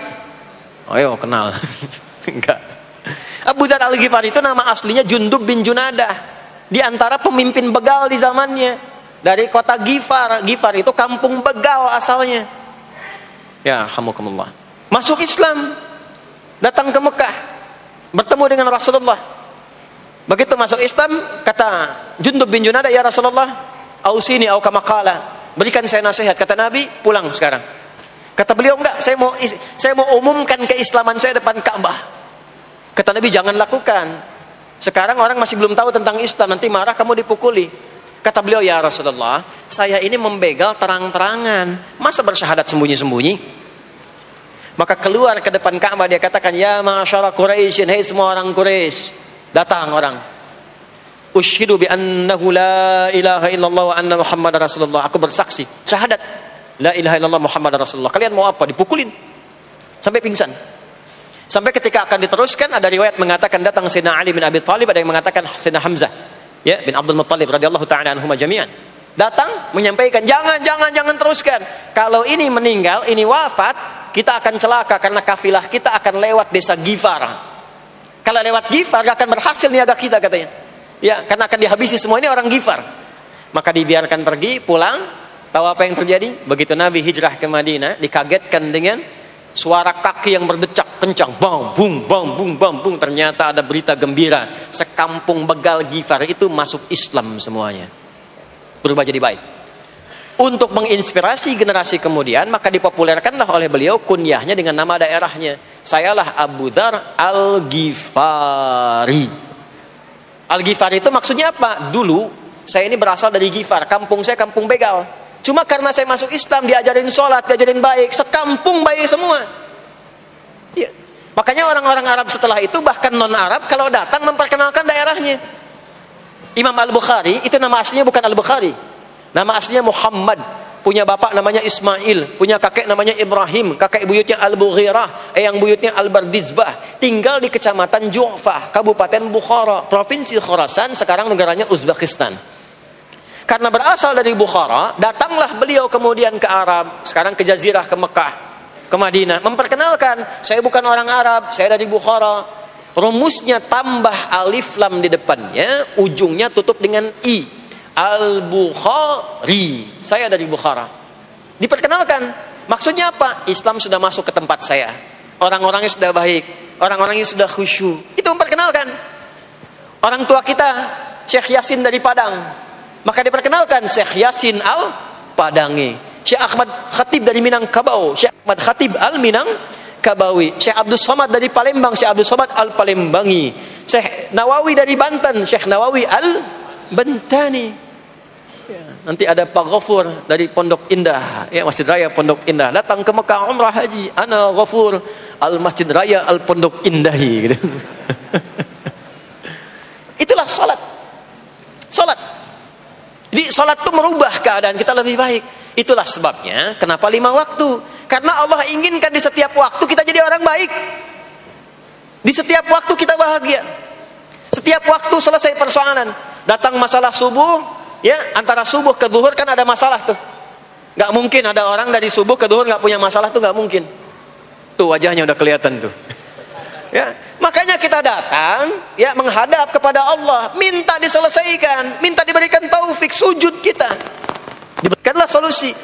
Ayo kenal. Enggak. Abu Dzar Al-Ghifari itu nama aslinya Jundub bin Junadah. Di antara pemimpin begal di zamannya. Dari kota Ghifar. Ghifar itu kampung begal asalnya. Ya, hamukumullah. Masuk Islam. Datang ke Mekah. Bertemu dengan Rasulullah. Begitu masuk Islam, kata Jundub bin Junadah, ya Rasulullah, ausini au kama qala, berikan saya nasihat. Kata Nabi, pulang sekarang. Kata beliau, enggak, saya mau umumkan keislaman saya depan Ka'bah. Kata Nabi, jangan lakukan. Sekarang orang masih belum tahu tentang Islam, nanti marah kamu dipukuli. Kata beliau, ya Rasulullah, saya ini membegal terang-terangan, masa bersyahadat sembunyi-sembunyi? Maka keluar ke depan Ka'bah, dia katakan, ya ma'asyara Quraisyin, hei semua orang Quraisy. Datang orang. Usyhidu bi annahu la ilaha illallah wa anna Muhammadar Rasulullah. Aku bersaksi, syahadat la ilaha illallah Muhammadar Rasulullah. Kalian mau apa? Dipukulin sampai pingsan. Sampai ketika akan diteruskan, ada riwayat mengatakan datang Sayyidina Ali bin Abi Thalib, ada yang mengatakan Sayyidina Hamzah ya bin Abdul Muttalib radhiyallahu taala anhuma jami'an. Datang menyampaikan, jangan teruskan. Kalau ini meninggal, ini wafat, kita akan celaka karena kafilah kita akan lewat desa Ghifar. Kalau lewat Ghifar gak akan berhasil niaga kita, katanya. Ya, karena akan dihabisi semua ini orang Ghifar. Maka dibiarkan pergi, pulang. Tahu apa yang terjadi? Begitu Nabi hijrah ke Madinah, dikagetkan dengan suara kaki yang berdecak kencang. Bang, bung, bang, bung, bang, bung. Ternyata ada berita gembira. Sekampung begal Ghifar itu masuk Islam semuanya. Berubah jadi baik. Untuk menginspirasi generasi kemudian, maka dipopulerkanlah oleh beliau kunyahnya dengan nama daerahnya. Sayalah Abu Dzar Al-Ghifari. Al-Ghifari itu maksudnya apa? Dulu saya ini berasal dari Ghifar, kampung saya kampung begal. Cuma karena saya masuk Islam, diajarin sholat, diajarin baik, sekampung baik semua. Ya. Makanya orang-orang Arab setelah itu, bahkan non-Arab, kalau datang memperkenalkan daerahnya. Imam Al-Bukhari, itu nama aslinya bukan Al-Bukhari. Nama aslinya Muhammad, punya bapak namanya Ismail, punya kakek namanya Ibrahim, kakek buyutnya Al-Bughirah, yang buyutnya Al-Bardizbah, tinggal di kecamatan Ju'fah, Kabupaten Bukhara, Provinsi Khorasan, sekarang negaranya Uzbekistan. Karena berasal dari Bukhara, datanglah beliau kemudian ke Arab, sekarang ke Jazirah, ke Mekah, ke Madinah, memperkenalkan, saya bukan orang Arab, saya dari Bukhara. Rumusnya tambah alif lam di depannya, ujungnya tutup dengan i. Al-Bukhari, saya dari Bukhara. Diperkenalkan, maksudnya apa? Islam sudah masuk ke tempat saya, orang-orangnya sudah baik, orang-orangnya sudah khusyuk. Itu memperkenalkan. Orang tua kita Syekh Yasin dari Padang, maka diperkenalkan Syekh Yasin Al-Padangi. Syekh Ahmad Khatib dari Minangkabau, Syekh Ahmad Khatib Al-Minangkabawi. Syekh Abdul Somad dari Palembang, Syekh Abdul Somad Al-Palembangi. Syekh Nawawi dari Banten, Syekh Nawawi Al-Bantani. Ya, nanti ada Pak Ghafur dari Pondok Indah, ya, Masjid Raya Pondok Indah, datang ke Mekah umrah haji, ana Ghafur al Masjid Raya al Pondok Indahi gitu. Itulah salat. Jadi salat itu merubah keadaan kita lebih baik. Itulah sebabnya kenapa 5 waktu, karena Allah inginkan di setiap waktu kita jadi orang baik. Di setiap waktu kita bahagia. Setiap waktu selesai persoalan. Datang masalah subuh, ya, antara subuh ke zuhur kan ada masalah tuh. Gak mungkin ada orang dari subuh ke zuhur gak punya masalah tuh, gak mungkin. Tuh wajahnya udah kelihatan tuh. Ya, makanya kita datang, ya, menghadap kepada Allah, minta diselesaikan, minta diberikan taufik, sujud kita. Diberikanlah solusi.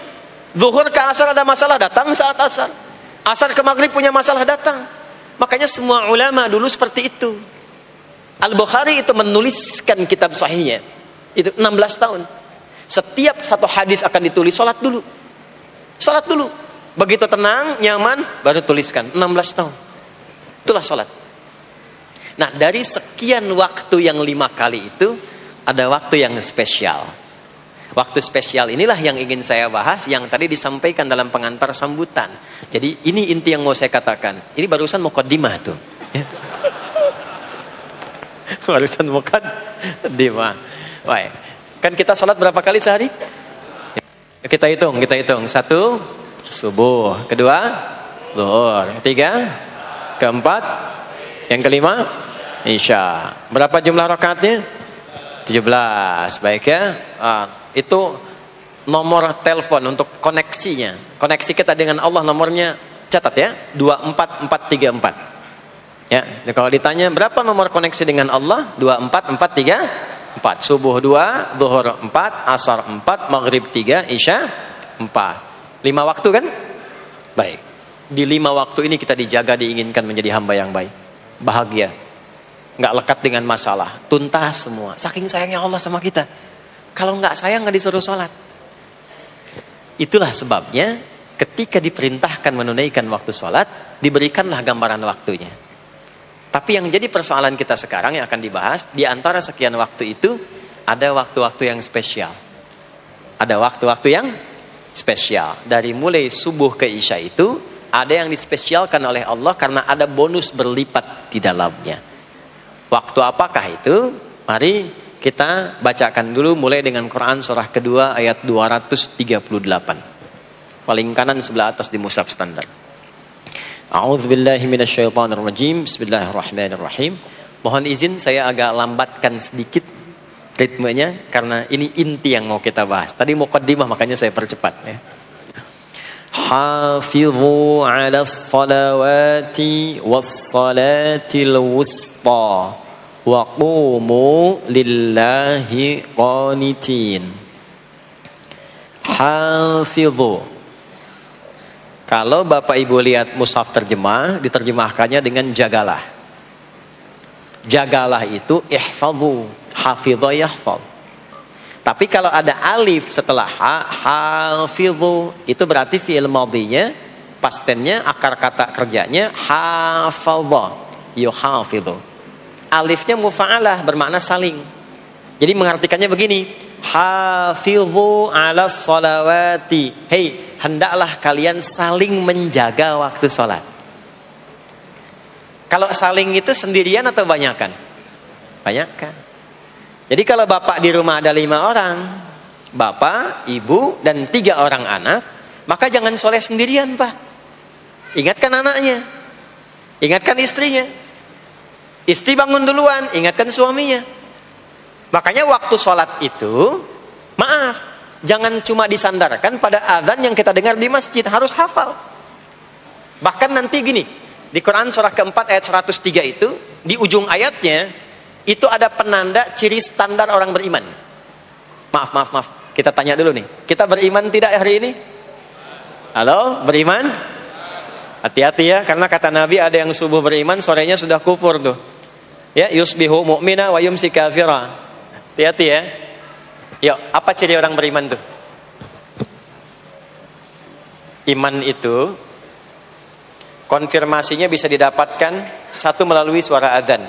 Zuhur ke asar ada masalah, datang saat asar. Asar ke maghrib punya masalah, datang. Makanya semua ulama dulu seperti itu. Al-Bukhari itu menuliskan kitab sahihnya itu 16 tahun. Setiap satu hadis akan ditulis, sholat dulu. Sholat dulu. Begitu tenang, nyaman, baru tuliskan. 16 tahun. Itulah sholat. Nah, dari sekian waktu yang 5 kali itu, ada waktu yang spesial. Waktu spesial inilah yang ingin saya bahas, yang tadi disampaikan dalam pengantar sambutan. Jadi ini inti yang mau saya katakan. Ini barusan muqaddimah tuh. Barusan muqaddimah. Baik. Kan kita sholat berapa kali sehari? Kita hitung. 1, subuh. 2, zuhur. 3, keempat. Yang kelima, isya. Berapa jumlah rakaatnya? 17. Baik ya. Itu nomor telepon untuk koneksinya. Koneksi kita dengan Allah nomornya catat ya. 24434. Ya, kalau ditanya berapa nomor koneksi dengan Allah? 24434. Subuh 2, zuhur 4, asar 4, maghrib 3, isya 4. 5 waktu kan? Baik. Di 5 waktu ini kita dijaga, diinginkan menjadi hamba yang baik. Bahagia. Nggak lekat dengan masalah. Tuntas semua. Saking sayangnya Allah sama kita. Kalau nggak sayang nggak disuruh sholat. Itulah sebabnya ketika diperintahkan menunaikan waktu sholat, diberikanlah gambaran waktunya. Tapi yang jadi persoalan kita sekarang yang akan dibahas, di antara sekian waktu itu, ada waktu-waktu yang spesial. Ada waktu-waktu yang spesial. Dari mulai subuh ke isya itu, ada yang dispesialkan oleh Allah karena ada bonus berlipat di dalamnya. Waktu apakah itu? Mari kita bacakan dulu mulai dengan Quran surah kedua ayat 238. Paling kanan sebelah atas di mushaf standar. A'udzubillahi minasyaitonirrajim. Bismillahirrahmanirrahim. Mohon izin saya agak lambatkan sedikit ritmenya karena ini inti yang mau kita bahas. Tadi muqaddimah makanya saya percepat ya. Hafizu 'alas salawati was-salatil wusta wa qumu lillahi qanitin. Hafizu. Kalau Bapak Ibu lihat mushaf terjemah, diterjemahkannya dengan jagalah. Jagalah itu ihfadhu, hafidha yahfadh. Tapi kalau ada alif setelah ha, hafidhu, itu berarti fi'il madhinya, past tense-nya, akar kata kerjanya hafadha, yuhafidhu. Alifnya mufa'alah, bermakna saling. Jadi mengartikannya begini, hafidhu 'alas salawati. Hei, hendaklah kalian saling menjaga waktu sholat. Kalau saling itu sendirian atau banyakan? Banyakan. Jadi kalau bapak di rumah ada 5 orang, bapak, ibu, dan 3 orang anak, maka jangan sholat sendirian pak. Ingatkan anaknya, ingatkan istrinya. Istri bangun duluan, ingatkan suaminya. Makanya waktu sholat itu, maaf, jangan cuma disandarkan pada azan yang kita dengar di masjid, harus hafal. Bahkan nanti gini, di Quran surah keempat ayat 103 itu, di ujung ayatnya, itu ada penanda ciri standar orang beriman. Maaf, kita tanya dulu nih, kita beriman tidak hari ini? Halo, beriman? Hati-hati ya, karena kata Nabi ada yang subuh beriman, sorenya sudah kufur tuh. Ya, yusbihu mu'mina wa yumsi kafira. Hati-hati ya. Yuk, apa ciri orang beriman tuh? Iman itu konfirmasinya bisa didapatkan satu melalui suara adzan.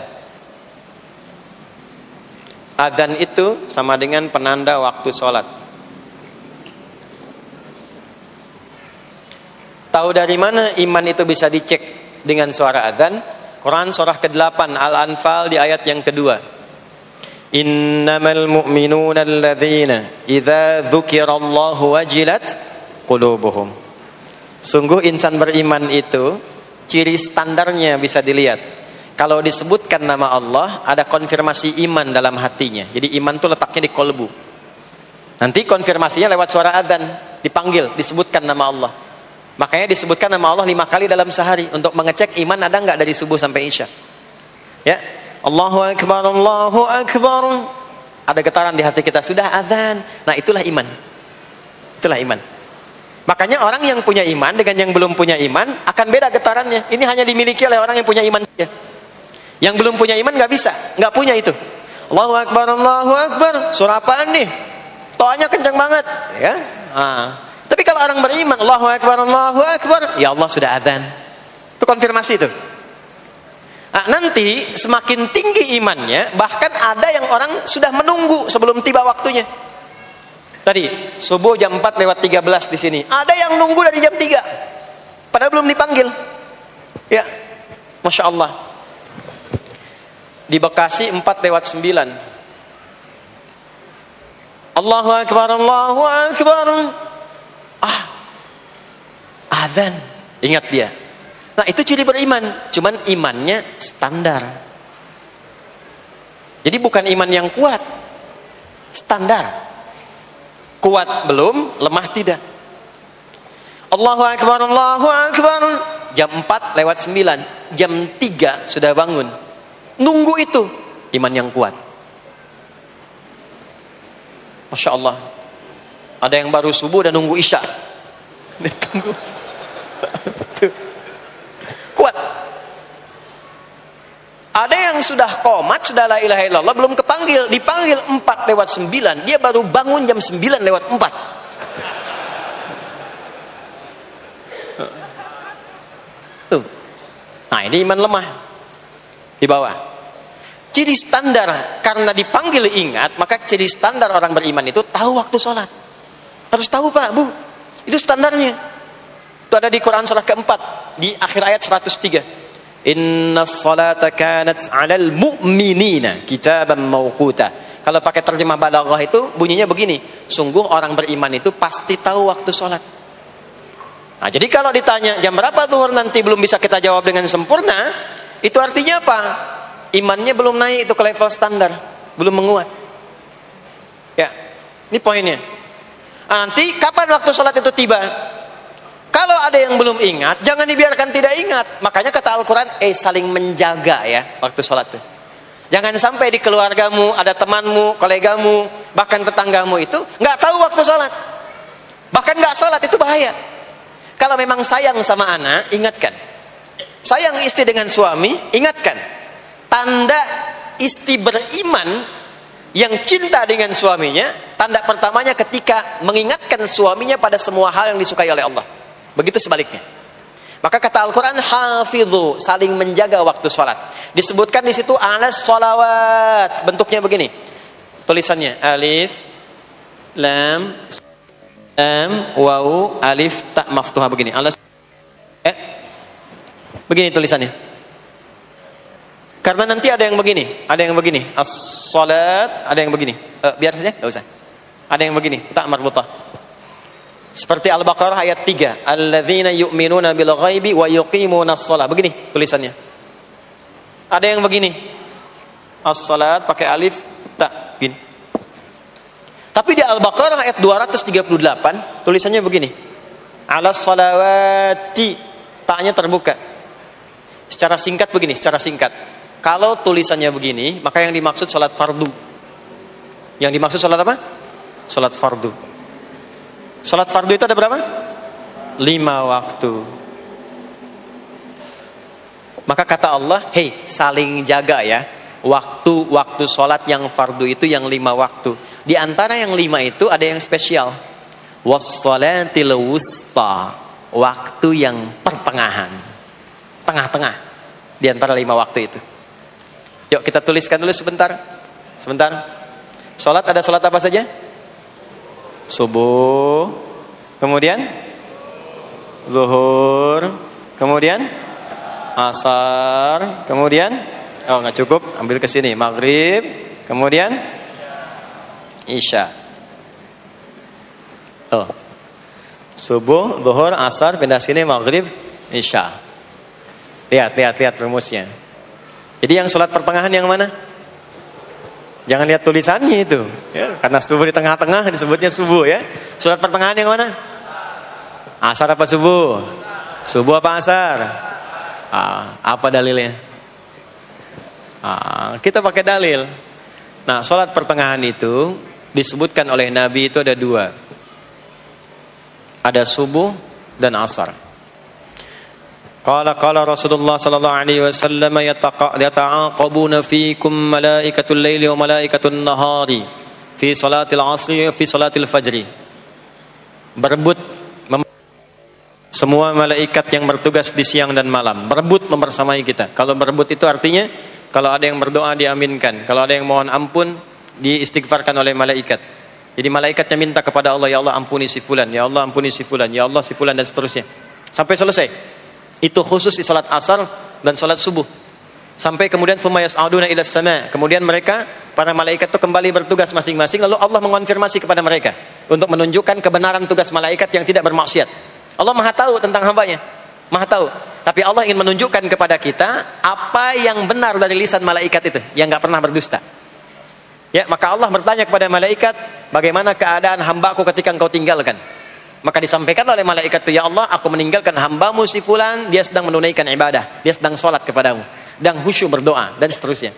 Adzan itu sama dengan penanda waktu sholat. Tahu dari mana iman itu bisa dicek dengan suara adzan? Quran surah ke-8 Al-Anfal di ayat yang kedua. Innamal mu'minuna alladzina idza dzukirallahu wajilat qulubuhum. Sungguh insan beriman itu ciri standarnya bisa dilihat. Kalau disebutkan nama Allah, ada konfirmasi iman dalam hatinya. Jadi iman itu letaknya di kolbu. Nanti konfirmasinya lewat suara adzan, dipanggil, disebutkan nama Allah. Makanya disebutkan nama Allah 5 kali dalam sehari untuk mengecek iman ada nggak dari subuh sampai isya. Ya, Allahu Akbar, Allahu Akbar. Ada getaran di hati kita, sudah azan. Nah itulah iman. Itulah iman. Makanya orang yang punya iman dengan yang belum punya iman akan beda getarannya. Ini hanya dimiliki oleh orang yang punya iman saja. Yang belum punya iman nggak bisa, nggak punya itu. Allahu Akbar, Allahu Akbar. Surah apaan nih? Toanya kencang banget, ya. Tapi kalau orang beriman, Allahu Akbar, Allahu Akbar, ya Allah sudah adzan. Itu konfirmasi itu. Nanti semakin tinggi imannya, bahkan ada yang orang sudah menunggu sebelum tiba waktunya. Tadi subuh jam 4:13 di sini. Ada yang nunggu dari jam 3. Padahal belum dipanggil. Ya. Masya Allah. Di Bekasi 4:09. Allahu Akbar, Allahu Akbar. Azan. Ingat dia. Nah, itu ciri beriman. Cuman imannya standar. Jadi bukan iman yang kuat. Standar. Kuat belum, lemah tidak. Allahu Akbar, Allahu Akbar. Jam 4:09. Jam 3 sudah bangun. Nunggu itu. Iman yang kuat. Masya Allah. Ada yang baru subuh dan nunggu isya. Tunggu. Kuat. Ada yang sudah qomat, sudah la ilaha illallah, belum kepanggil, dipanggil 4:09, dia baru bangun jam 9:04. Tuh. Nah, ini iman lemah. Di bawah. Ciri standar, karena dipanggil ingat, maka ciri standar orang beriman itu tahu waktu sholat. Harus tahu Pak, Bu. Itu standarnya. Itu ada di Quran surah keempat, di akhir ayat 103. Inna salata kanat 'alal mu'minina kitaban mawquta. Kalau pakai terjemah balaghah itu bunyinya begini, sungguh orang beriman itu pasti tahu waktu sholat. Nah, jadi kalau ditanya jam berapa zuhur nanti belum bisa kita jawab dengan sempurna, itu artinya apa? Imannya belum naik itu ke level standar, belum menguat. Ya, ini poinnya. Nanti kapan waktu sholat itu tiba? Kalau ada yang belum ingat, jangan dibiarkan tidak ingat. Makanya kata Al-Quran, saling menjaga ya waktu sholat itu. Jangan sampai di keluargamu, ada temanmu, kolegamu, bahkan tetanggamu itu nggak tahu waktu sholat. Bahkan nggak sholat, itu bahaya. Kalau memang sayang sama anak, ingatkan. Sayang istri dengan suami, ingatkan. Tanda istri beriman yang cinta dengan suaminya, tanda pertamanya ketika mengingatkan suaminya pada semua hal yang disukai oleh Allah. Begitu sebaliknya. Maka kata Al-Quran, hafidhu, saling menjaga waktu sholat. Disebutkan di situ alas sholawat. Bentuknya begini. Tulisannya alif, lam, waw, alif, ta maftuha begini. Alas, begini tulisannya. Karena nanti ada yang begini, as-sholat, ada yang begini. Biar saja, enggak usah. Ada yang begini, ta marbutah. Seperti Al-Baqarah ayat 3, alladzina yu'minuna bil ghaibi wa yuqimunas shalah. Begini tulisannya. Ada yang begini. As-salat pakai alif ta bin. Tapi di Al-Baqarah ayat 238 tulisannya begini. Alas salawati, ta'nya terbuka. Secara singkat begini, secara singkat. Kalau tulisannya begini, maka yang dimaksud salat fardu. Yang dimaksud salat apa? Salat fardu. Salat fardu itu ada berapa? 5 waktu. Maka kata Allah, saling jaga ya. Waktu salat yang fardu itu yang 5 waktu. Di antara yang 5 itu ada yang spesial. Was-shalatil wusta. Waktu yang pertengahan. Tengah-tengah. Di antara 5 waktu itu. Yuk kita tuliskan dulu sebentar. Salat ada salat apa saja? Subuh, kemudian zuhur, kemudian asar, kemudian nggak cukup, ambil ke sini, maghrib, kemudian isya. Subuh, zuhur, asar, pindah sini, maghrib, isya. Lihat rumusnya. Jadi yang sholat pertengahan yang mana? Jangan lihat tulisannya itu, ya, karena subuh di tengah-tengah disebutnya subuh ya. Surat pertengahan yang mana? Asar apa subuh? Subuh apa asar? Apa dalilnya? Kita pakai dalil. Nah, sholat pertengahan itu disebutkan oleh Nabi itu ada 2. ada subuh dan asar. Qala Rasulullah sallallahu alaihi wasallam yata'aqabuna fiikum malaikatul laili wa malaikatun nahari fi salatil asri wa fi salatil fajri. Berebut semua malaikat yang bertugas di siang dan malam, berebut membersamai kita. Kalau berebut itu artinya kalau ada yang berdoa diaminkan, kalau ada yang mohon ampun diistighfarkan oleh malaikat. Jadi malaikatnya minta kepada Allah, ya Allah ampuni si fulan, ya Allah ampuni si fulan, ya Allah si fulan, dan seterusnya sampai selesai. Itu khusus di salat asar dan salat subuh. Sampai kemudian thumma yas'aduna ila sama', kemudian mereka para malaikat itu kembali bertugas masing-masing, lalu Allah mengonfirmasi kepada mereka untuk menunjukkan kebenaran tugas malaikat yang tidak bermaksiat. Allah Maha tahu tentang hambanya, Maha tahu. Tapi Allah ingin menunjukkan kepada kita apa yang benar dari lisan malaikat itu, yang nggak pernah berdusta. Ya, maka Allah bertanya kepada malaikat, bagaimana keadaan hambaku ketika engkau tinggalkan? Maka disampaikan oleh malaikat itu, ya Allah, aku meninggalkan hambamu si fulan, dia sedang menunaikan ibadah, dia sedang sholat kepadamu, dan khusyuk berdoa, dan seterusnya.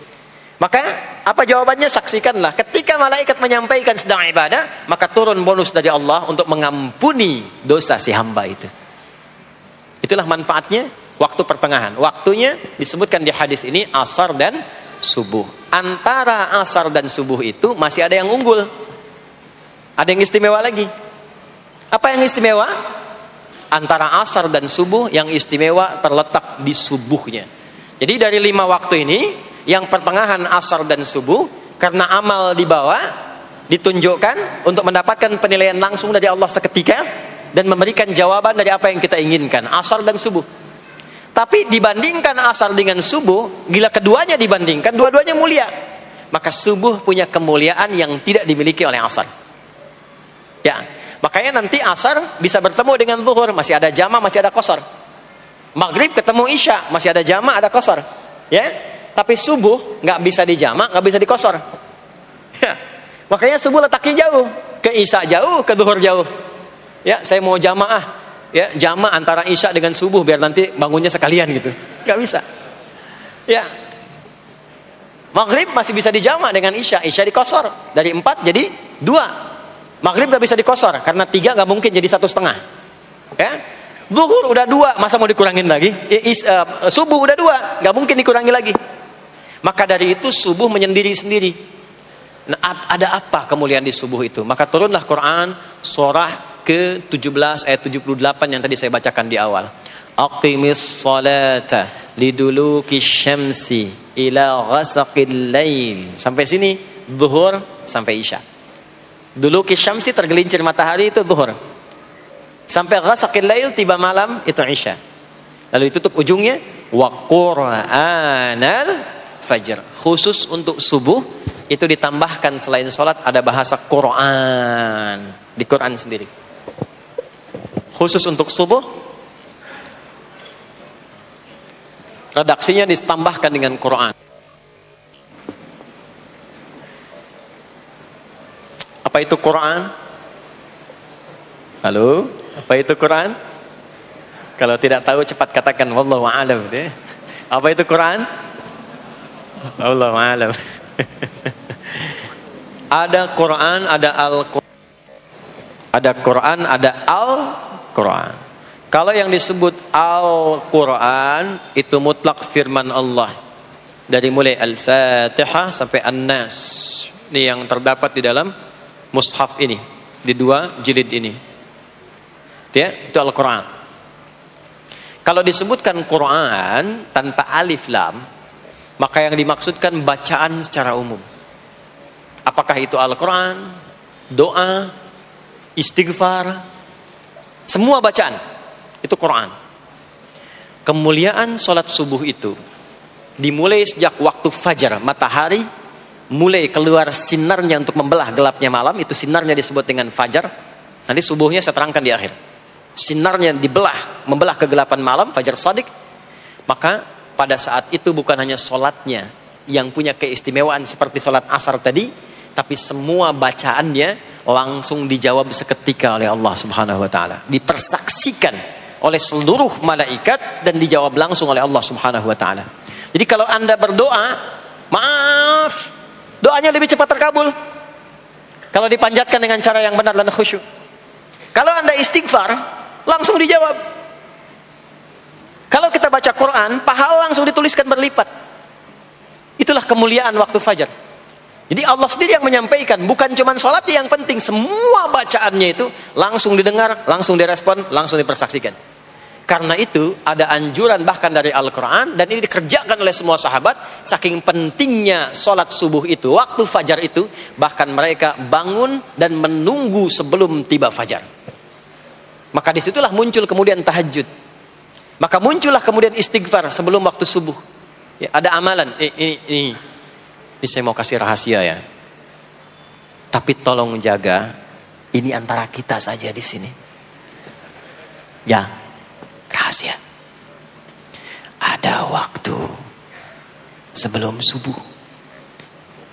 Maka apa jawabannya? Saksikanlah, ketika malaikat menyampaikan sedang ibadah, maka turun bonus dari Allah untuk mengampuni dosa si hamba itu. Itulah manfaatnya waktu pertengahan. Waktunya disebutkan di hadis ini asar dan subuh. Antara asar dan subuh itu masih ada yang unggul, ada yang istimewa lagi. Apa yang istimewa? Antara asar dan subuh yang istimewa terletak di subuhnya. Jadi dari 5 waktu ini, yang pertengahan asar dan subuh, karena amal di bawah ditunjukkan untuk mendapatkan penilaian langsung dari Allah seketika dan memberikan jawaban dari apa yang kita inginkan, asar dan subuh. Tapi dibandingkan asar dengan subuh, bila keduanya dibandingkan, dua-duanya mulia. Maka subuh punya kemuliaan yang tidak dimiliki oleh asar. Ya, makanya nanti asar bisa bertemu dengan zuhur, masih ada jama, masih ada qasar. Maghrib ketemu isya, masih ada jama, ada qasar. Ya. Tapi subuh nggak bisa dijama, nggak bisa dikosor. Ya. Makanya subuh letaknya jauh, ke isya jauh, ke zuhur jauh. Ya, saya mau jamaah, ya jama antara isya dengan subuh biar nanti bangunnya sekalian gitu, nggak bisa. Ya, maghrib masih bisa dijama dengan isya, isya dikosor dari 4 jadi 2. Maghrib nggak bisa dikosor karena 3 nggak mungkin jadi 1,5. Ya. Zuhur udah 2, masa mau dikurangin lagi? Subuh udah 2, nggak mungkin dikurangi lagi. Maka dari itu subuh menyendiri-sendiri. Nah, ada apa kemuliaan di subuh itu? Maka turunlah Quran surah ke-17 ayat 78 yang tadi saya bacakan di awal. Aqimis salata liduluki syamsi ila ghasaqil lail. Sampai sini zuhur sampai isya. Duluki syamsi tergelincir matahari itu zuhur. Sampai ghasaqil lail tiba malam itu isya. Lalu ditutup ujungnya wa qur'anal fajr. Khusus untuk subuh itu ditambahkan selain sholat ada bahasa Quran di Quran sendiri. Khusus untuk subuh redaksinya ditambahkan dengan Quran. Apa itu Quran? Halo, apa itu Quran? Kalau tidak tahu cepat katakan wallahu a'lam. Apa itu Quran? Wallahu a'lam. Ada Quran, ada Al-Quran. Ada Quran, ada Al-Quran. Kalau yang disebut Al-Quran itu mutlak firman Allah. Dari mulai Al-Fatihah sampai An-Nas. Ini yang terdapat di dalam mushaf ini, di 2 jilid ini. Ya, itu Al-Quran. Kalau disebutkan Quran tanpa alif lam, maka yang dimaksudkan bacaan secara umum. Apakah itu Al-Quran, doa, istighfar, semua bacaan itu Quran. Kemuliaan sholat subuh itu dimulai sejak waktu fajar, matahari mulai keluar sinarnya untuk membelah gelapnya malam, itu sinarnya disebut dengan fajar. Nanti subuhnya saya terangkan di akhir. Sinarnya membelah kegelapan malam, fajar shadiq. Maka pada saat itu bukan hanya sholatnya yang punya keistimewaan seperti sholat asar tadi, tapi semua bacaannya langsung dijawab seketika oleh Allah Subhanahu wa taala. Dipersaksikan oleh seluruh malaikat dan dijawab langsung oleh Allah Subhanahu wa taala. Jadi kalau Anda berdoa, maaf, doanya lebih cepat terkabul kalau dipanjatkan dengan cara yang benar dan khusyuk. Kalau Anda ada istighfar, langsung dijawab. Kalau kita baca Quran, pahala langsung dituliskan berlipat. Itulah kemuliaan waktu fajar. Jadi Allah sendiri yang menyampaikan, bukan cuma sholat yang penting, semua bacaannya itu langsung didengar, langsung direspon, langsung dipersaksikan. Karena itu ada anjuran bahkan dari Al-Quran, dan ini dikerjakan oleh semua sahabat, saking pentingnya sholat subuh itu, waktu fajar itu, bahkan mereka bangun dan menunggu sebelum tiba fajar. Maka disitulah muncul kemudian tahajud. Maka muncullah kemudian istighfar sebelum waktu subuh. Ya, ada amalan, ini saya mau kasih rahasia ya. Tapi tolong jaga, ini antara kita saja di sini. Ya, rahasia. Ada waktu sebelum subuh.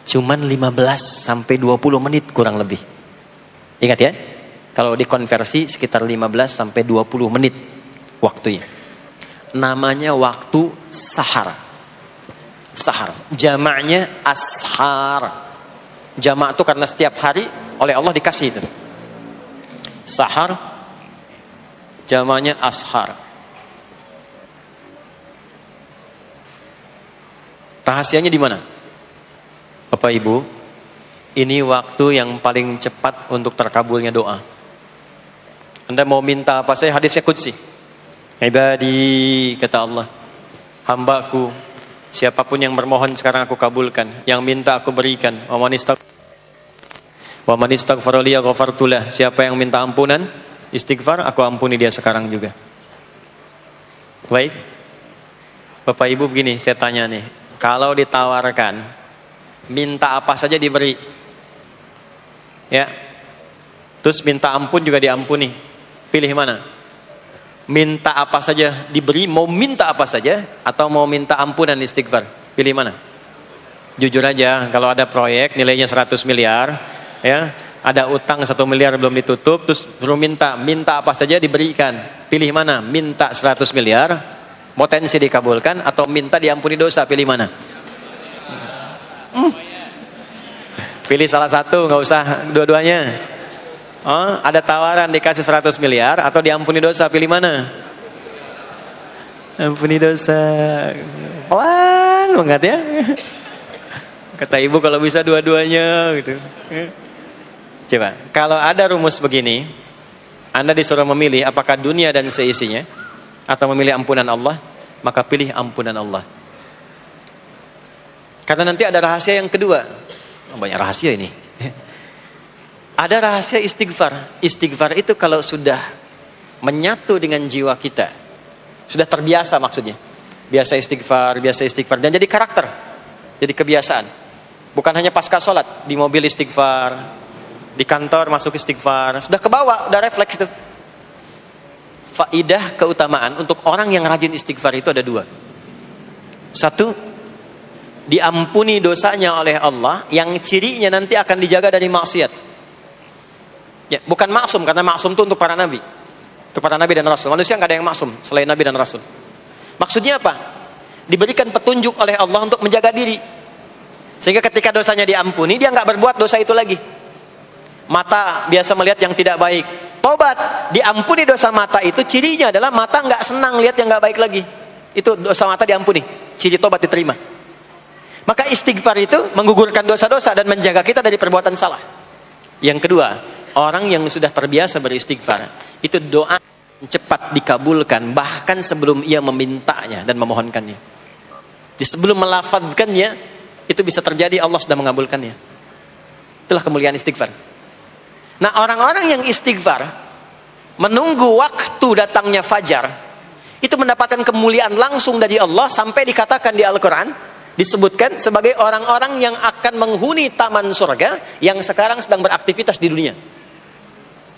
Cuman 15 sampai 20 menit kurang lebih. Ingat ya, kalau dikonversi sekitar 15 sampai 20 menit waktunya. Namanya waktu sahar. Sahar, jamaknya ashar. Jamak itu karena setiap hari oleh Allah dikasih itu. Sahar, jamaknya ashar. Rahasianya di mana? Bapak Ibu, ini waktu yang paling cepat untuk terkabulnya doa. Anda mau minta apa saja, hadisnya qudsi. Ibadi, kata Allah, hambaku, siapapun yang bermohon sekarang aku kabulkan, yang minta aku berikan. Wa man istaghfara li ghafartu lah. Siapa yang minta ampunan, istighfar, aku ampuni dia sekarang juga. Baik. Bapak Ibu begini, saya tanya nih, kalau ditawarkan minta apa saja diberi. Ya. Terus minta ampun juga diampuni. Pilih mana? Minta apa saja diberi, mau minta apa saja, atau mau minta ampunan istighfar? Pilih mana? Jujur aja, kalau ada proyek nilainya 100 miliar, ya, ada utang 1 miliar belum ditutup, terus suruh minta apa saja diberikan. Pilih mana? Minta 100 miliar, potensi dikabulkan, atau minta diampuni dosa? Pilih mana? Pilih salah satu, nggak usah dua-duanya. Oh, ada tawaran dikasih 100 miliar atau diampuni dosa, pilih mana? Ampuni dosa. Pelan banget ya. Kata ibu kalau bisa dua-duanya gitu. Coba, kalau ada rumus begini, Anda disuruh memilih apakah dunia dan seisinya atau memilih ampunan Allah, maka pilih ampunan Allah. Karena nanti ada rahasia yang kedua. Banyak rahasia ini. Ada rahasia istighfar. Istighfar itu kalau sudah menyatu dengan jiwa kita, sudah terbiasa maksudnya. Biasa istighfar, dan jadi karakter. Jadi kebiasaan. Bukan hanya pasca sholat, di mobil istighfar, di kantor masuk istighfar, sudah kebawa, udah refleks itu. Faidah keutamaan untuk orang yang rajin istighfar itu ada 2. 1, diampuni dosanya oleh Allah, yang cirinya nanti akan dijaga dari maksiat. Ya, bukan maksum, karena maksum itu untuk para nabi. Untuk para nabi dan rasul. Manusia nggak ada yang maksum selain nabi dan rasul. Maksudnya apa? Diberikan petunjuk oleh Allah untuk menjaga diri. Sehingga ketika dosanya diampuni, dia nggak berbuat dosa itu lagi. Mata biasa melihat yang tidak baik. Tobat, diampuni dosa mata itu, cirinya adalah mata nggak senang lihat yang nggak baik lagi. Itu dosa mata diampuni. Ciri tobat diterima. Maka istighfar itu menggugurkan dosa-dosa dan menjaga kita dari perbuatan salah. Yang kedua, orang yang sudah terbiasa beristighfar, itu doa cepat dikabulkan, bahkan sebelum ia memintanya dan memohonkannya. Di sebelum melafazkannya, itu bisa terjadi Allah sudah mengabulkannya. Itulah kemuliaan istighfar. Nah, orang-orang yang istighfar, menunggu waktu datangnya fajar, itu mendapatkan kemuliaan langsung dari Allah, sampai dikatakan di Al-Quran, disebutkan sebagai orang-orang yang akan menghuni taman surga yang sekarang sedang beraktivitas di dunia.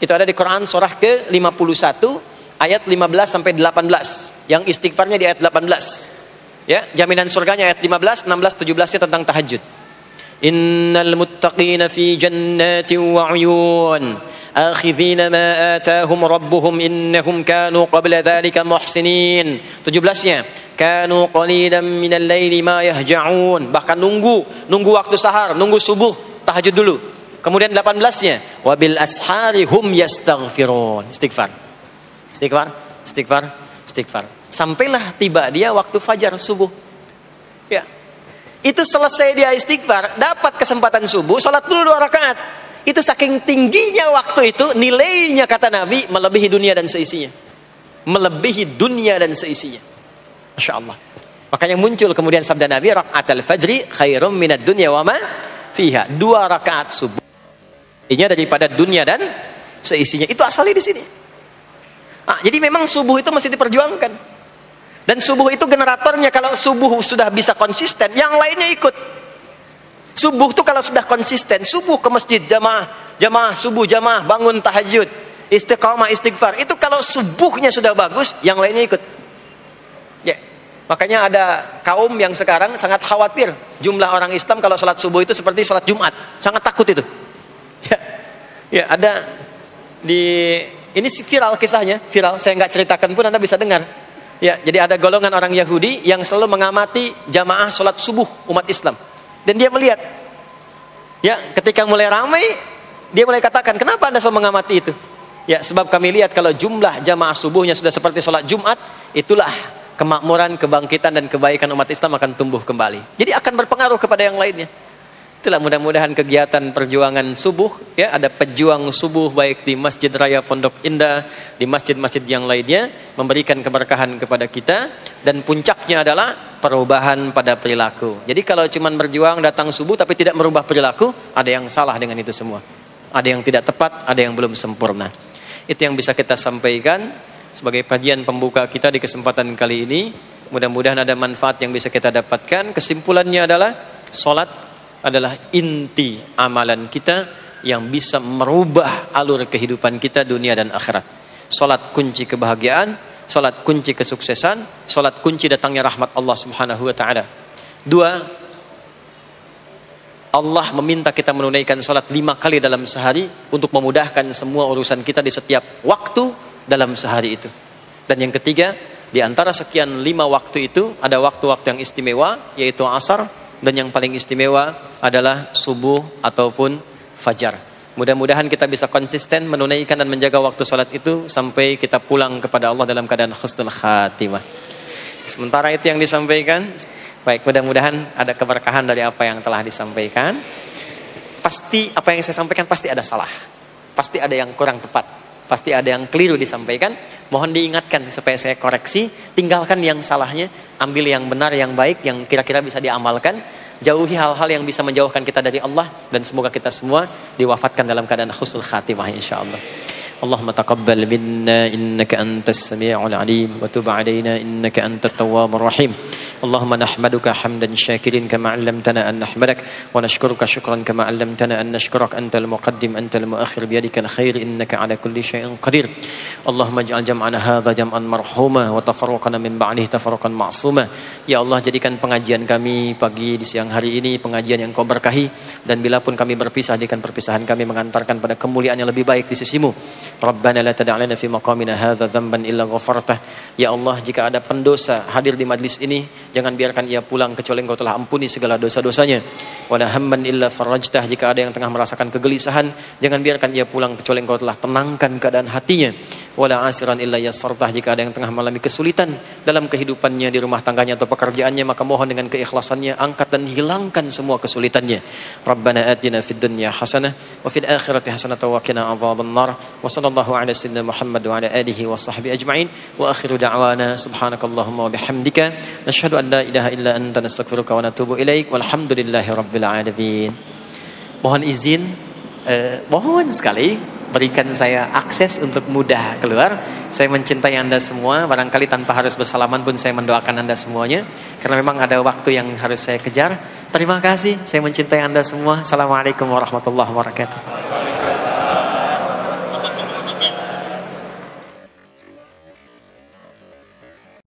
Itu ada di Quran surah ke-51 ayat 15 sampai 18. Yang istighfarnya di ayat 18. Ya, jaminan surganya ayat 15, 16, 17-nya tentang tahajud. Innal muttaqina fi jannatin wa 'uyun akhidhina ma atahum rabbuhum innahum kanu qabla dhalika muhsinin. 17-nya kanu qalilan minal laili ma yahja'un. Bahkan nunggu waktu sahar, nunggu subuh, tahajud dulu. Kemudian 18-nya Wabil ashari hum yastaghfirun. Istighfar. Istighfar, istighfar, istighfar. Sampailah tiba dia waktu fajar subuh. Ya. Itu selesai dia istighfar, dapat kesempatan subuh, salat dulu 2 rakaat. Itu saking tingginya waktu itu, nilainya kata Nabi melebihi dunia dan seisinya. Melebihi dunia dan seisinya. Masya Allah. Makanya muncul kemudian sabda Nabi, rakaatul fajri khairum minad dunya wa ma fiha. 2 rakaat subuh ini daripada dunia dan seisinya. Itu asalnya di sini. Jadi memang subuh itu masih diperjuangkan. Dan subuh itu generatornya. Kalau subuh sudah bisa konsisten, yang lainnya ikut. Subuh itu kalau sudah konsisten, subuh ke masjid jamaah, jamaah subuh jamaah, bangun tahajud, istiqamah istighfar. Itu kalau subuhnya sudah bagus, yang lainnya ikut. Ya. Makanya ada kaum yang sekarang sangat khawatir jumlah orang Islam kalau sholat subuh itu seperti sholat Jumat, sangat takut itu. Ya, ada ini viral kisahnya, viral. Saya nggak ceritakan pun Anda bisa dengar. Ya, jadi ada golongan orang Yahudi yang selalu mengamati jamaah sholat subuh umat Islam. Dan dia melihat, ya, ketika mulai ramai, dia mulai katakan, kenapa Anda selalu mengamati itu? Ya, sebab kami lihat kalau jumlah jamaah subuhnya sudah seperti sholat Jumat, itulah kemakmuran, kebangkitan dan kebaikan umat Islam akan tumbuh kembali. Jadi akan berpengaruh kepada yang lainnya. Itulah mudah-mudahan kegiatan perjuangan subuh, ya, ada pejuang subuh baik di Masjid Raya Pondok Indah, di masjid-masjid yang lainnya, memberikan keberkahan kepada kita, dan puncaknya adalah perubahan pada perilaku. Jadi kalau cuma berjuang datang subuh tapi tidak merubah perilaku, ada yang salah dengan itu semua. Ada yang tidak tepat, ada yang belum sempurna. Itu yang bisa kita sampaikan sebagai kajian pembuka kita di kesempatan kali ini. Mudah-mudahan ada manfaat yang bisa kita dapatkan. Kesimpulannya adalah salat adalah inti amalan kita yang bisa merubah alur kehidupan kita dunia dan akhirat. Salat kunci kebahagiaan, salat kunci kesuksesan, salat kunci datangnya rahmat Allah Subhanahu wa taala. 2, Allah meminta kita menunaikan salat 5 kali dalam sehari untuk memudahkan semua urusan kita di setiap waktu dalam sehari itu. Dan yang ketiga, di antara sekian 5 waktu itu ada waktu-waktu yang istimewa, yaitu asar. Dan yang paling istimewa adalah subuh ataupun fajar. Mudah-mudahan kita bisa konsisten menunaikan dan menjaga waktu salat itu sampai kita pulang kepada Allah dalam keadaan husnul khatimah. Sementara itu yang disampaikan. Baik, mudah-mudahan ada keberkahan dari apa yang telah disampaikan. Pasti apa yang saya sampaikan pasti ada salah. Pasti ada yang kurang tepat. Pasti ada yang keliru disampaikan. Mohon diingatkan supaya saya koreksi. Tinggalkan yang salahnya, ambil yang benar, yang baik, yang kira-kira bisa diamalkan. Jauhi hal-hal yang bisa menjauhkan kita dari Allah. Dan semoga kita semua diwafatkan dalam keadaan husnul khatimah insyaAllah. Allahumma taqabbal minna innaka antas sami'ul alim wa tub 'alaina innaka antat tawwabur rahim. Allahumma nahmaduka hamdan syakirin kama 'allamtana an nahmadak wa nashkuruka syukran kama 'allamtana an nashkurak antal muqaddim antal muakhir biyadikal khair innaka 'ala kulli syai'in qadir. Allahumma ij'al jam'ana hadza jam'an marhuma wa tafarruqana min ba'dihi tafarruqan ma'suma. Ya Allah, jadikan pengajian kami pagi di siang hari ini pengajian yang Kau berkahi, dan bila pun kami berpisah, jadikan perpisahan kami mengantarkan pada kemuliaan yang lebih baik di sisimu. Rabbana la tada' lana fi maqamina hadza dhanban illa ghafartah. Ya Allah, jika ada pendosa hadir di majlis ini, jangan biarkan ia pulang kecuali Engkau telah ampuni segala dosa-dosanya. Wala hamman illa farajtah. Jika ada yang tengah merasakan kegelisahan, jangan biarkan ia pulang kecuali Engkau telah tenangkan keadaan hatinya. Wala asiran illa yassartah. Jika ada yang tengah mengalami kesulitan dalam kehidupannya, di rumah tangganya atau pekerjaannya, maka mohon dengan keikhlasannya angkat dan hilangkan semua kesulitannya. Rabbana atina fid dunya hasanah wa fil akhirati hasanah wa qina adzabannar. Wa sallallahu ala sayyidina Muhammad wa ala alihi wa sahbihi ajma'in. Wa akhiru da'wana subhanakallahumma wa bihamdika nashhadu an la ilaha illa anta nastaghfiruka wa natubu ilaik. Walhamdulillahi rabbil alamin. Mohon izin, mohon sekali berikan saya akses untuk mudah keluar. Saya mencintai Anda semua, barangkali tanpa harus bersalaman pun saya mendoakan Anda semuanya, karena memang ada waktu yang harus saya kejar. Terima kasih, saya mencintai Anda semua. Assalamualaikum warahmatullahi wabarakatuh.